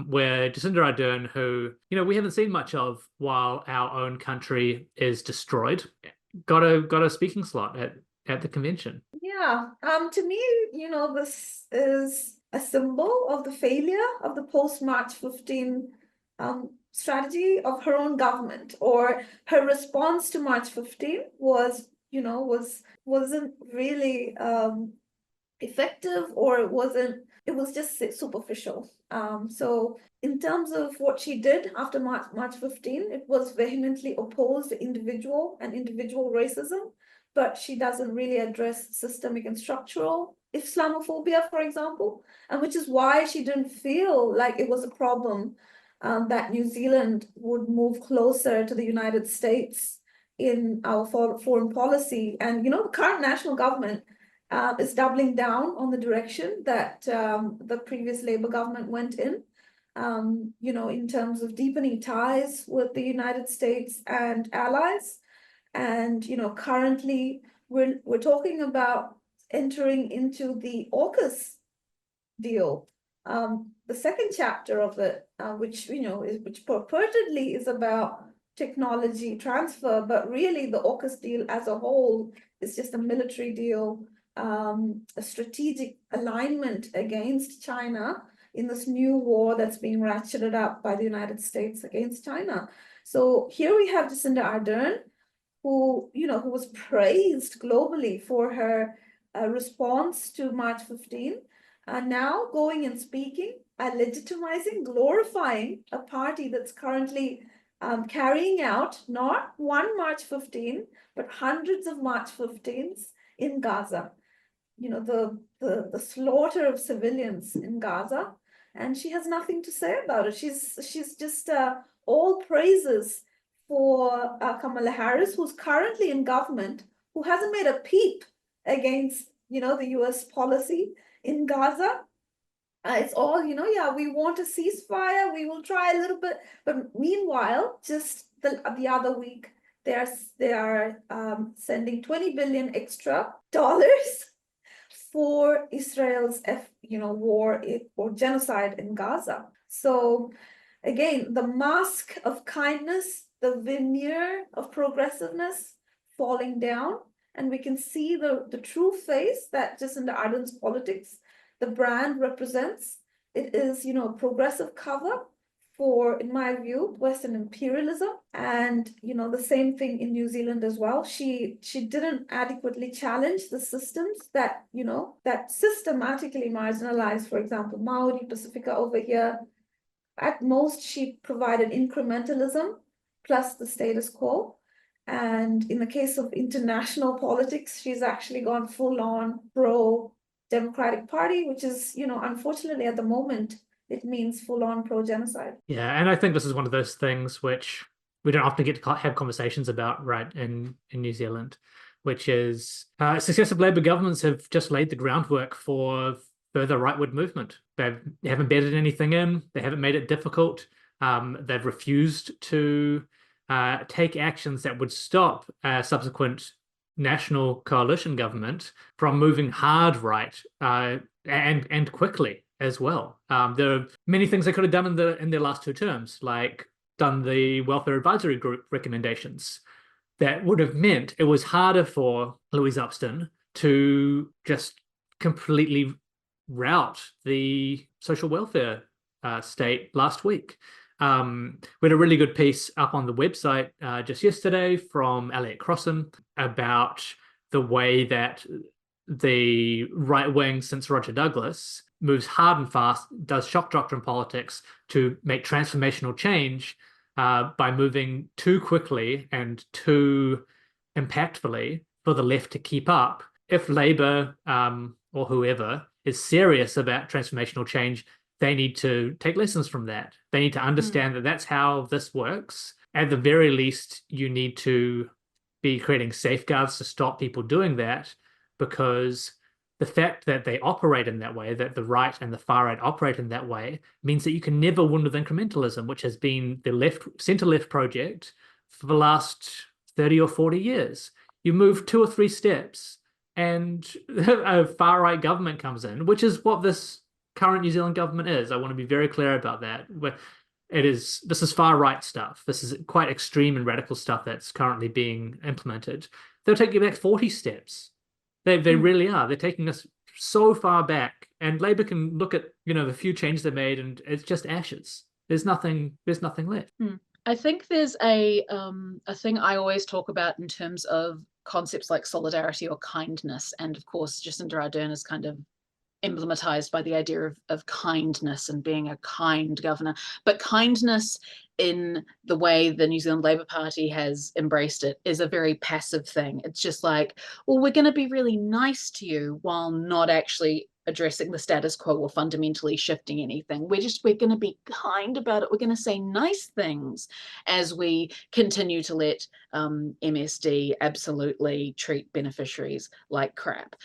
where Jacinda Ardern, who, we haven't seen much of while our own country is destroyed, got a speaking slot at the convention. Yeah, to me, this is a symbol of the failure of the post-March 15 strategy of her own government, or her response to March 15 wasn't really effective, or it was just superficial. So in terms of what she did after March 15, it was vehemently oppose the individual and individual racism, but she doesn't really address systemic and structural Islamophobia, for example, and which is why she didn't feel like it was a problem that New Zealand would move closer to the United States in our foreign policy. And, the current national government is doubling down on the direction that the previous Labour government went in, in terms of deepening ties with the United States and allies. And, currently we're talking about entering into the AUKUS deal, the second chapter of it, which purportedly is about technology transfer, but really the AUKUS deal as a whole is just a military deal, a strategic alignment against China in this new war that's being ratcheted up by the United States against China. So here we have Jacinda Ardern, who was praised globally for her response to March 15, now going and speaking, legitimizing, glorifying a party that's currently carrying out not one March 15, but hundreds of March 15s in Gaza. The slaughter of civilians in Gaza, and she has nothing to say about it. She's just all praises for Kamala Harris, who's currently in government, who hasn't made a peep against the US policy in Gaza. It's all, yeah, we want a ceasefire, we will try a little bit, but meanwhile, just the other week, they are sending $20 billion extra for Israel's war or genocide in Gaza. So again, the mask of kindness, the veneer of progressiveness falling down, and we can see the true face that Jacinda Ardern's politics, the brand represents. It is, a progressive cover for, in my view, Western imperialism. And, the same thing in New Zealand as well. She didn't adequately challenge the systems that, that systematically marginalize, for example, Maori, Pacifica over here. At most, she provided incrementalism plus the status quo. And in the case of international politics, she's actually gone full on pro-Democratic Party, which is, unfortunately at the moment, it means full on pro-genocide. Yeah, and I think this is one of those things which we don't often get to have conversations about right in New Zealand, which is successive Labour governments have just laid the groundwork for further rightward movement. They haven't embedded anything in. They haven't made it difficult. They've refused to take actions that would stop subsequent national coalition government from moving hard right and quickly as well. There are many things they could have done in their last 2 terms, like done the welfare advisory group recommendations. That would have meant it was harder for Louise Upston to just completely rout the social welfare state last week. We had a really good piece up on the website just yesterday from Elliot Crossan about the way that the right wing since Roger Douglas moves hard and fast, does shock doctrine politics to make transformational change by moving too quickly and too impactfully for the left to keep up. If Labour or whoever is serious about transformational change, they need to take lessons from that. They need to understand that that's how this works. At the very least, you need to be creating safeguards to stop people doing that, because the fact that they operate in that way, that the right and the far right operate in that way, means that you can never win with incrementalism, which has been the center-left project for the last 30 or 40 years. You move 2 or 3 steps and a far right government comes in, which is what this current New Zealand government is. I want to be very clear about that. This is far right stuff. This is quite extreme and radical stuff that's currently being implemented. They'll take you back 40 steps. They really are. They're taking us so far back, and Labour can look at the few changes they made, and it's just ashes. There's nothing left. I think there's a thing I always talk about in terms of concepts like solidarity or kindness, and of course Jacinda Ardern is kind of emblematized by the idea of kindness and being a kind governor. But kindness, in the way the New Zealand Labour Party has embraced it, is a very passive thing. It's just like, well, we're going to be really nice to you while not actually addressing the status quo or fundamentally shifting anything. We're going to be kind about it. We're going to say nice things as we continue to let MSD absolutely treat beneficiaries like crap.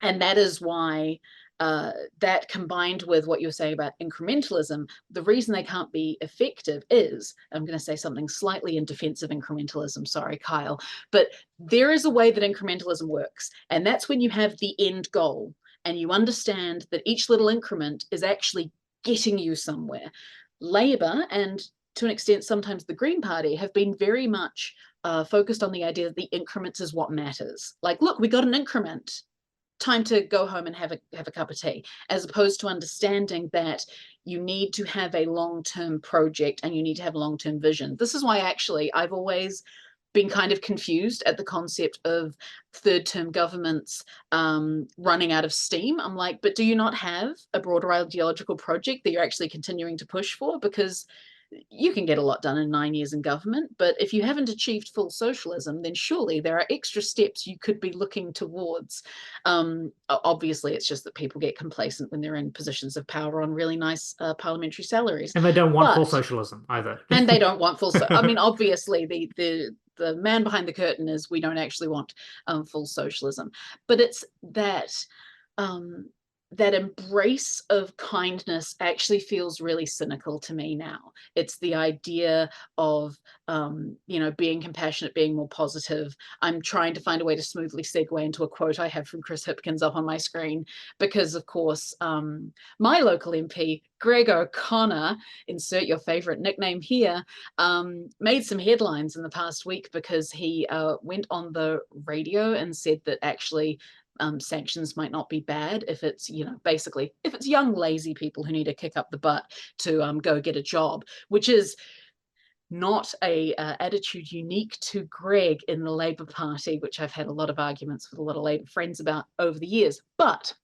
And that is why that, combined with what you're saying about incrementalism, the reason they can't be effective is, I'm going to say something slightly in defense of incrementalism, sorry, Kyle, but there is a way that incrementalism works. And that's when you have the end goal and you understand that each little increment is actually getting you somewhere. Labour, and to an extent sometimes the Green Party, have been very much focused on the idea that the increments is what matters. Like, look, we got an increment. Time to go home and have a cup of tea, as opposed to understanding that you need to have a long-term project and you need to have a long-term vision. This is why actually I've always been kind of confused at the concept of third-term governments running out of steam. I'm like, but do you not have a broader ideological project that you're actually continuing to push for? Because you can get a lot done in 9 years in government, but if you haven't achieved full socialism, then surely there are extra steps you could be looking towards. Obviously, it's just that people get complacent when they're in positions of power on really nice parliamentary salaries. And they don't want full socialism either. And they don't want full I mean, obviously, the man behind the curtain is we don't actually want full socialism. But it's that that embrace of kindness actually feels really cynical to me now. It's the idea of, being compassionate, being more positive. I'm trying to find a way to smoothly segue into a quote I have from Chris Hipkins up on my screen, because of course, my local MP, Greg O'Connor, insert your favorite nickname here, made some headlines in the past week because he went on the radio and said that actually sanctions might not be bad if it's, basically, if it's young, lazy people who need to kick up the butt to go get a job, which is not a attitude unique to Greg in the Labour Party, which I've had a lot of arguments with a lot of Labour friends about over the years. But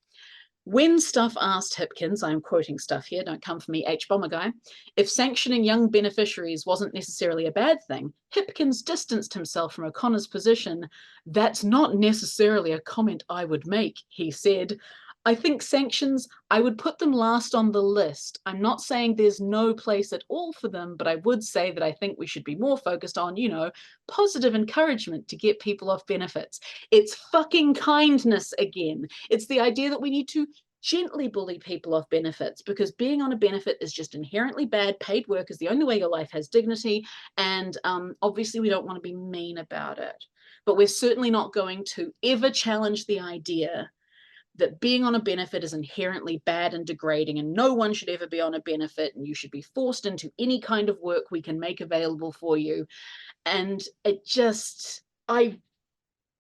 when Stuff asked Hipkins, I'm quoting Stuff here, don't come for me, H-bomber guy, if sanctioning young beneficiaries wasn't necessarily a bad thing, Hipkins distanced himself from O'Connor's position. That's not necessarily a comment I would make, he said. I think sanctions, I would put them last on the list. I'm not saying there's no place at all for them, but I would say that I think we should be more focused on, positive encouragement to get people off benefits. It's fucking kindness again. It's the idea that we need to gently bully people off benefits, because being on a benefit is just inherently bad. Paid work is the only way your life has dignity. And obviously we don't want to be mean about it. But we're certainly not going to ever challenge the idea that being on a benefit is inherently bad and degrading, and no one should ever be on a benefit, and you should be forced into any kind of work we can make available for you. And I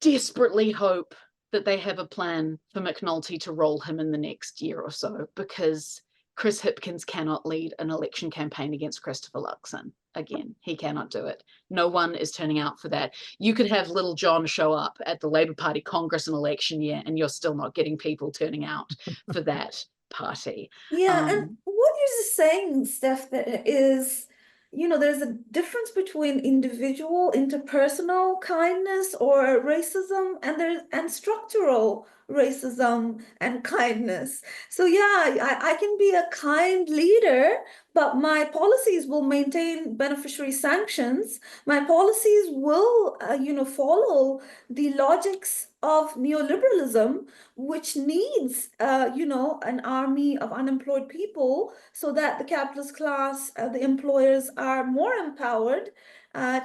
desperately hope that they have a plan for McNulty to roll him in the next year or so, because Chris Hipkins cannot lead an election campaign against Christopher Luxon. Again, he cannot do it. No one is turning out for that. You could have Little John show up at the Labour Party Congress in election year, and you're still not getting people turning out for that party. Yeah, and what you're just saying, Steph, that is, there's a difference between individual, interpersonal kindness or racism, and structural racism and kindness. So yeah, I can be a kind leader, but my policies will maintain beneficiary sanctions. My policies will, follow the logics of neoliberalism, which needs, an army of unemployed people so that the capitalist class, the employers are more empowered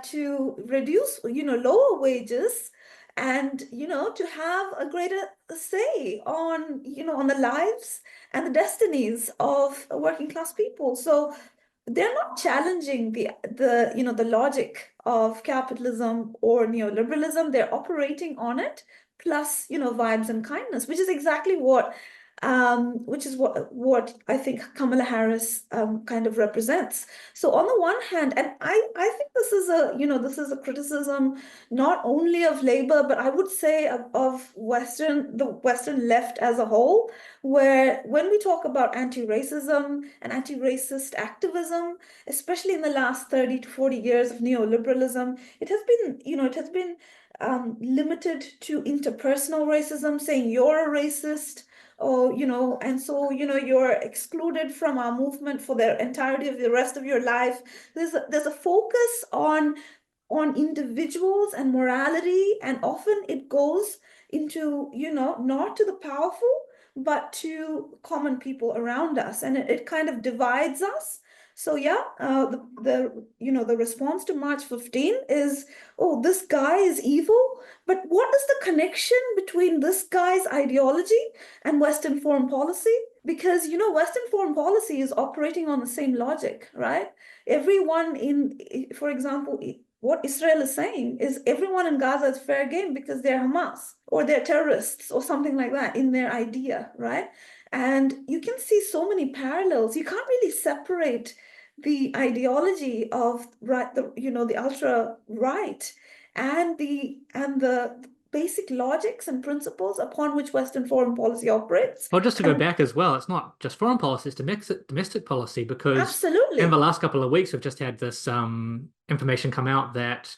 to reduce, lower wages and, to have a greater say on, on the lives and the destinies of working class people. So they're not challenging the logic of capitalism or neoliberalism. They're operating on it, plus vibes and kindness, which is exactly what I think Kamala Harris kind of represents. So on the one hand, and I think this is a criticism not only of Labour, but I would say of the Western left as a whole, where when we talk about anti-racism and anti-racist activism, especially in the last 30 to 40 years of neoliberalism, it has been limited to interpersonal racism, saying you're a racist, or and so you're excluded from our movement for the entirety of the rest of your life. There's a focus on individuals and morality, and often it goes into not to the powerful but to common people around us, and it kind of divides us. So yeah, the response to March 15 is, oh, this guy is evil, but what is the connection between this guy's ideology and Western foreign policy? Because Western foreign policy is operating on the same logic, right? Everyone for example, what Israel is saying is everyone in Gaza is fair game because they're Hamas or they're terrorists or something like that in their idea, right? And you can see so many parallels. You can't really separate the ideology of the ultra right and the basic logics and principles upon which Western foreign policy operates. Well, just to go back as well, it's not just foreign policy, it's domestic policy, because absolutely, in the last couple of weeks, we've just had this information come out that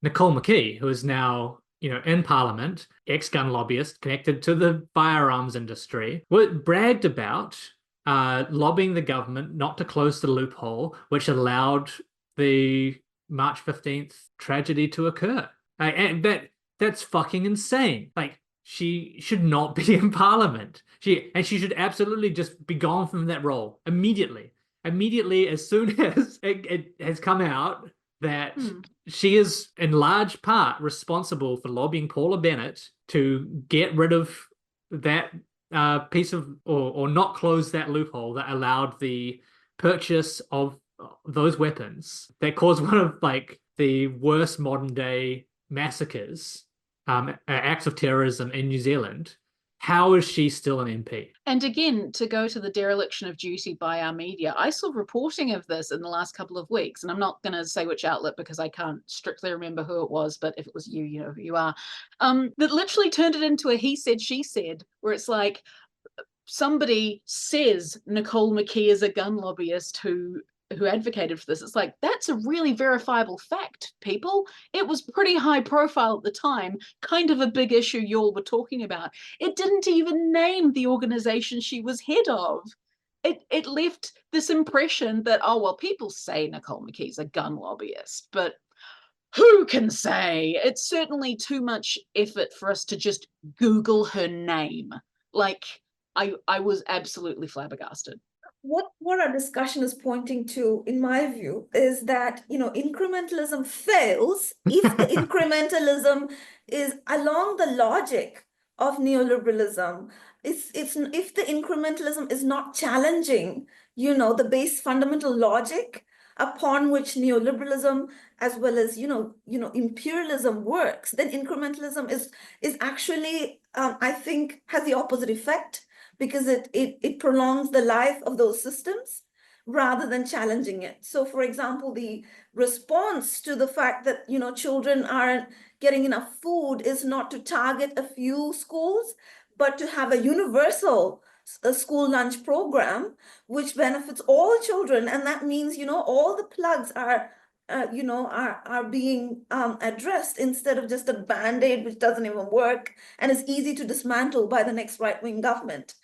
Nicole McKee, who is now in Parliament, ex-gun lobbyist connected to the firearms industry, bragged about lobbying the government not to close the loophole which allowed the March 15th tragedy to occur. And that's fucking insane. Like, she should not be in Parliament. She should absolutely just be gone from that role immediately. Immediately, as soon as it has come out that she is in large part responsible for lobbying Paula Bennett to get rid of that piece of, or not close that loophole that allowed the purchase of those weapons that caused one of the worst modern day massacres, acts of terrorism in New Zealand. How is she still an MP? And again, to go to the dereliction of duty by our media, I saw reporting of this in the last couple of weeks, and I'm not going to say which outlet because I can't strictly remember who it was, but if it was you, you know who you are, that literally turned it into a he said, she said, where it's like somebody says Nicole McKee is a gun lobbyist who who advocated for this. It's like, that's a really verifiable fact, people. It was pretty high profile at the time, kind of a big issue y'all were talking about. It didn't even name the organization she was head of. It left this impression that, oh, well, people say Nicole McKee's a gun lobbyist, but who can say? It's certainly too much effort for us to just Google her name. Like, I was absolutely flabbergasted. What our discussion is pointing to, in my view, is that, incrementalism fails if the incrementalism is along the logic of neoliberalism. It's if the incrementalism is not challenging, the base fundamental logic upon which neoliberalism as well as imperialism works, then incrementalism is actually I think has the opposite effect, because it prolongs the life of those systems rather than challenging it. So, for example, the response to the fact that children aren't getting enough food is not to target a few schools, but to have a universal school lunch program which benefits all children, and that means all the plugs are being addressed, instead of just a band-aid which doesn't even work and is easy to dismantle by the next right-wing government.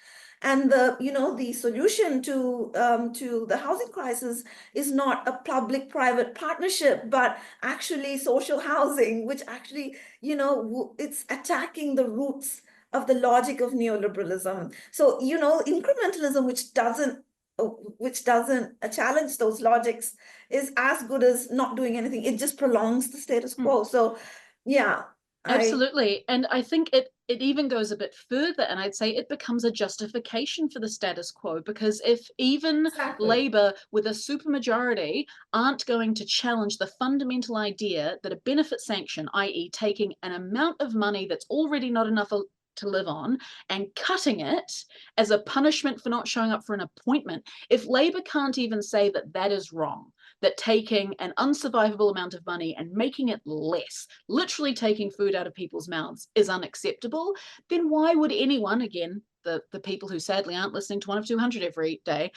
And the solution to the housing crisis is not a public-private partnership, but actually social housing, which actually it's attacking the roots of the logic of neoliberalism. So incrementalism, which doesn't challenge those logics, is as good as not doing anything. It just prolongs the status quo. So yeah, absolutely. And I think it even goes a bit further, and I'd say it becomes a justification for the status quo, because if even Labour with a supermajority aren't going to challenge the fundamental idea that a benefit sanction, i.e. taking an amount of money that's already not enough to live on and cutting it as a punishment for not showing up for an appointment, if Labour can't even say that that is wrong, that taking an unsurvivable amount of money and making it less, literally taking food out of people's mouths, is unacceptable, then why would anyone, again, the people who sadly aren't listening to 1 of 200 every day,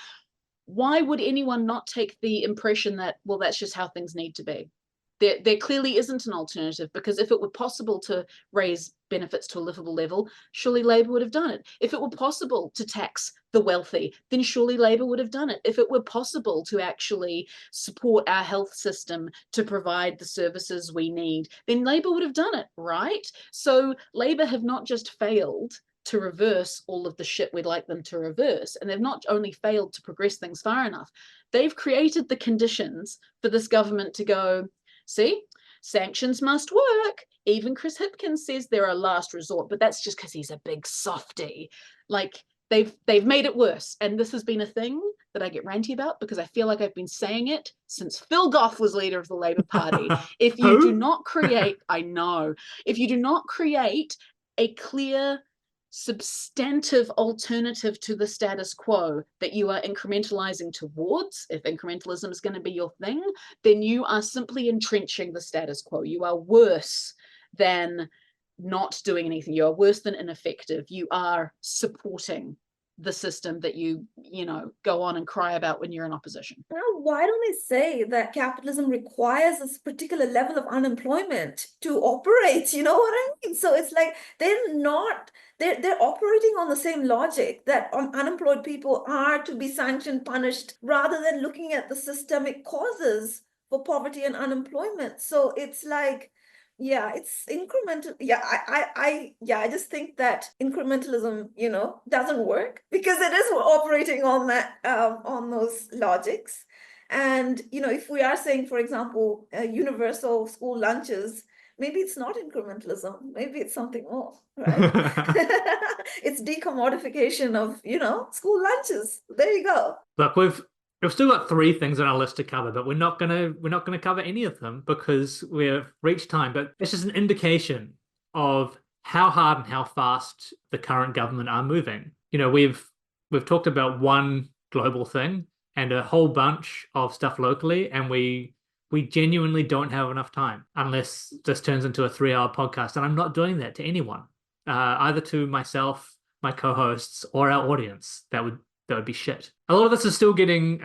why would anyone not take the impression that, well, that's just how things need to be? There clearly isn't an alternative, because if it were possible to raise benefits to a livable level, surely Labour would have done it. If it were possible to tax the wealthy, then surely Labour would have done it. If it were possible to actually support our health system to provide the services we need, then Labour would have done it, right? So Labour have not just failed to reverse all of the shit we'd like them to reverse, and they've not only failed to progress things far enough, they've created the conditions for this government to go, see, sanctions must work. Even Chris Hipkins says they're a last resort, but that's just because he's a big softie. Like, they've made it worse. And this has been a thing that I get ranty about, because I feel like I've been saying it since Phil Goff was leader of the Labour Party. If you do not create, I know, if you do not create a clear, substantive alternative to the status quo that you are incrementalizing towards, if incrementalism is going to be your thing, then you are simply entrenching the status quo. You are worse than not doing anything. You are worse than ineffective. You are supporting the system that you go on and cry about when you're in opposition. Now, why don't they say that capitalism requires a particular level of unemployment to operate? You know what I mean? So it's like they're operating on the same logic that unemployed people are to be sanctioned, punished, rather than looking at the systemic causes for poverty and unemployment. So it's like, yeah, it's incremental. Yeah, I just think that incrementalism, doesn't work, because it is operating on that, on those logics. And, if we are saying, for example, universal school lunches, maybe it's not incrementalism. Maybe it's something more, right? It's decommodification of, school lunches. There you go. Look, we've still got 3 things on our list to cover, but we're not gonna cover any of them because we've reached time. But it's just an indication of how hard and how fast the current government are moving. We've talked about one global thing and a whole bunch of stuff locally, and we genuinely don't have enough time unless this turns into a 3-hour podcast. And I'm not doing that to anyone, either to myself, my co-hosts, or our audience. That that would be shit. A lot of this is still getting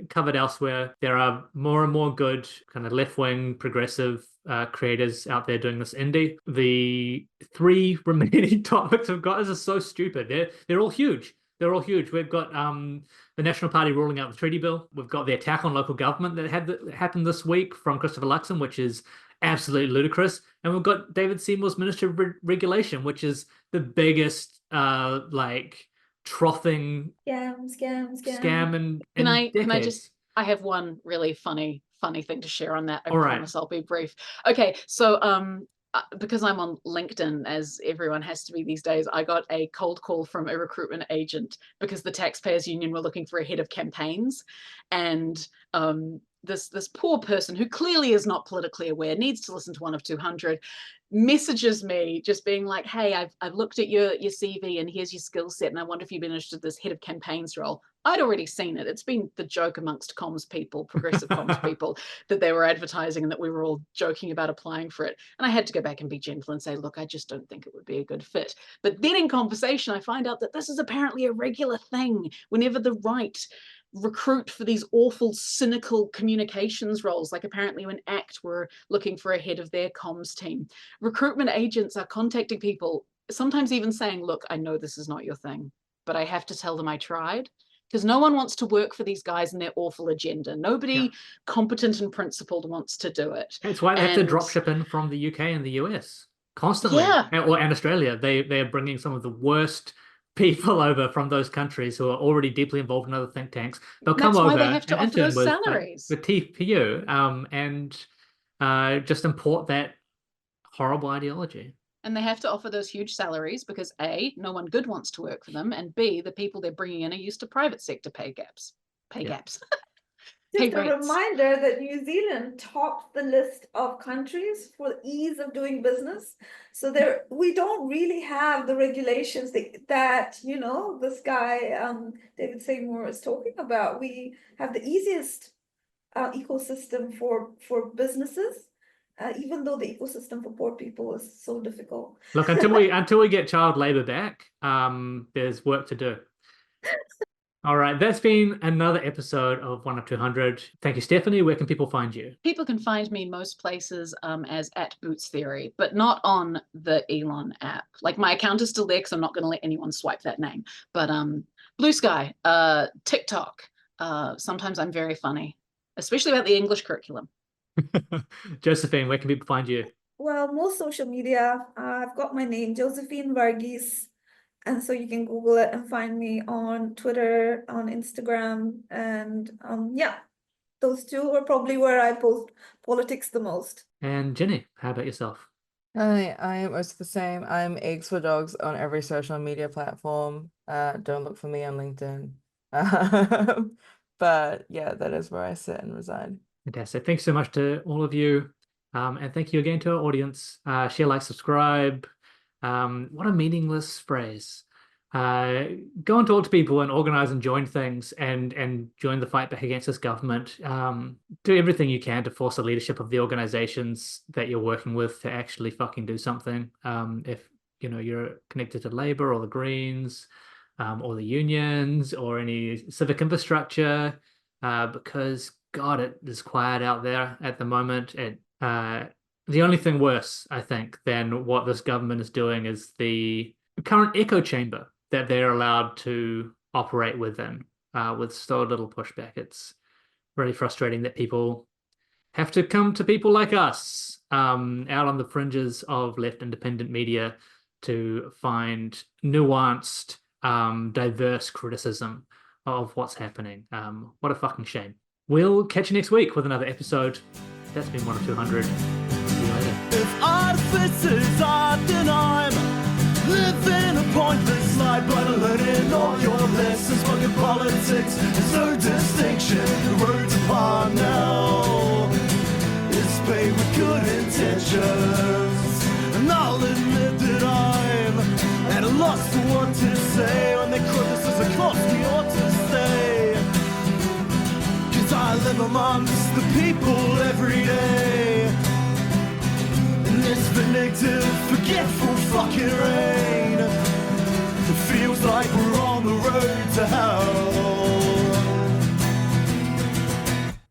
covered elsewhere. There are more and more good kind of left-wing progressive creators out there doing this indie. The 3 remaining topics we've got is so stupid. They're all huge. They're all huge. We've got the National Party ruling out the treaty bill. We've got the attack on local government that happened this week from Christopher Luxon, which is absolutely ludicrous. And we've got David Seymour's Minister of Regulation, which is the biggest like frothing scam in Can I decades. just, I have one really funny thing to share on that. I All right. promise I'll be brief. Okay, so because I'm on LinkedIn, as everyone has to be these days, I got a cold call from a recruitment agent because the Taxpayers Union were looking for a head of campaigns, and this poor person who clearly is not politically aware, needs to listen to 1 of 200, messages me just being like, hey, I've looked at your CV and here's your skill set, and I wonder if you'd be interested in this head of campaigns role. I'd already seen it. It's been the joke amongst comms people, progressive comms people, that they were advertising and that we were all joking about applying for it. And I had to go back and be gentle and say, look, I just don't think it would be a good fit. But then in conversation, I find out that this is apparently a regular thing whenever the right recruit for these awful, cynical communications roles. Like apparently when ACT were looking for a head of their comms team, recruitment agents are contacting people, sometimes even saying, look, I know this is not your thing, but I have to tell them I tried. Because no one wants to work for these guys and their awful agenda. Nobody competent and principled wants to do it. That's why they have to drop ship in from the UK and the US constantly. Yeah. And Australia. They are bringing some of the worst people over from those countries who are already deeply involved in other think tanks. They'll come over That's why they have to and offer those intern salaries. with TPU and just import that horrible ideology. And they have to offer those huge salaries because A, no one good wants to work for them, and B, the people they're bringing in are used to private sector pay gaps. Just Pay a rates. reminder that New Zealand topped the list of countries for ease of doing business. So there, we don't really have the regulations that you know, this guy David Seymour is talking about. We have the easiest ecosystem for businesses, even though the ecosystem for poor people is so difficult. Look, until we get child labor back, there's work to do. All right, that's been another episode of 1 of 200. Thank you, Stephanie. Where can people find you? People can find me most places as @BootsTheory, but not on the Elon app. Like my account is still there because I'm not going to let anyone swipe that name. But Blue Sky, TikTok. Sometimes I'm very funny, especially about the English curriculum. Josephine, where can people find you? Well, most social media, I've got my name, Josephine Varghese. And so you can Google it and find me on Twitter, on Instagram, and yeah, those 2 are probably where I post politics the most. And Ginny, how about yourself? I am also the same. I'm Eggs for Dogs on every social media platform. Don't look for me on LinkedIn. But yeah, that is where I sit and reside. Fantastic. Thanks so much to all of you. And thank you again to our audience. Share, like, subscribe. What a meaningless phrase. Go and talk to people and organize and join things and join the fight back against this government. Do everything you can to force the leadership of the organizations that you're working with to actually fucking do something. If you know you're connected to Labour or the Greens, or the unions or any civic infrastructure, because God, it is quiet out there at the moment. The only thing worse, I think, than what this government is doing is the current echo chamber that they're allowed to operate within, with so little pushback. It's really frustrating that people have to come to people like us, out on the fringes of left independent media, to find nuanced, diverse criticism of what's happening. What a fucking shame. We'll catch you next week with another episode. That's been 1 of 200. If artificers are then I'm living a pointless life, but learning all your lessons. Fucking politics, there's no distinction. The road's apart now. It's paid with good intentions, and I'll admit that I'm at a loss for what to say when they criticism cost me ought to stay. 'Cause I live amongst the people every day. This vindictive, forgetful fucking rain. It feels like we're on the road to hell.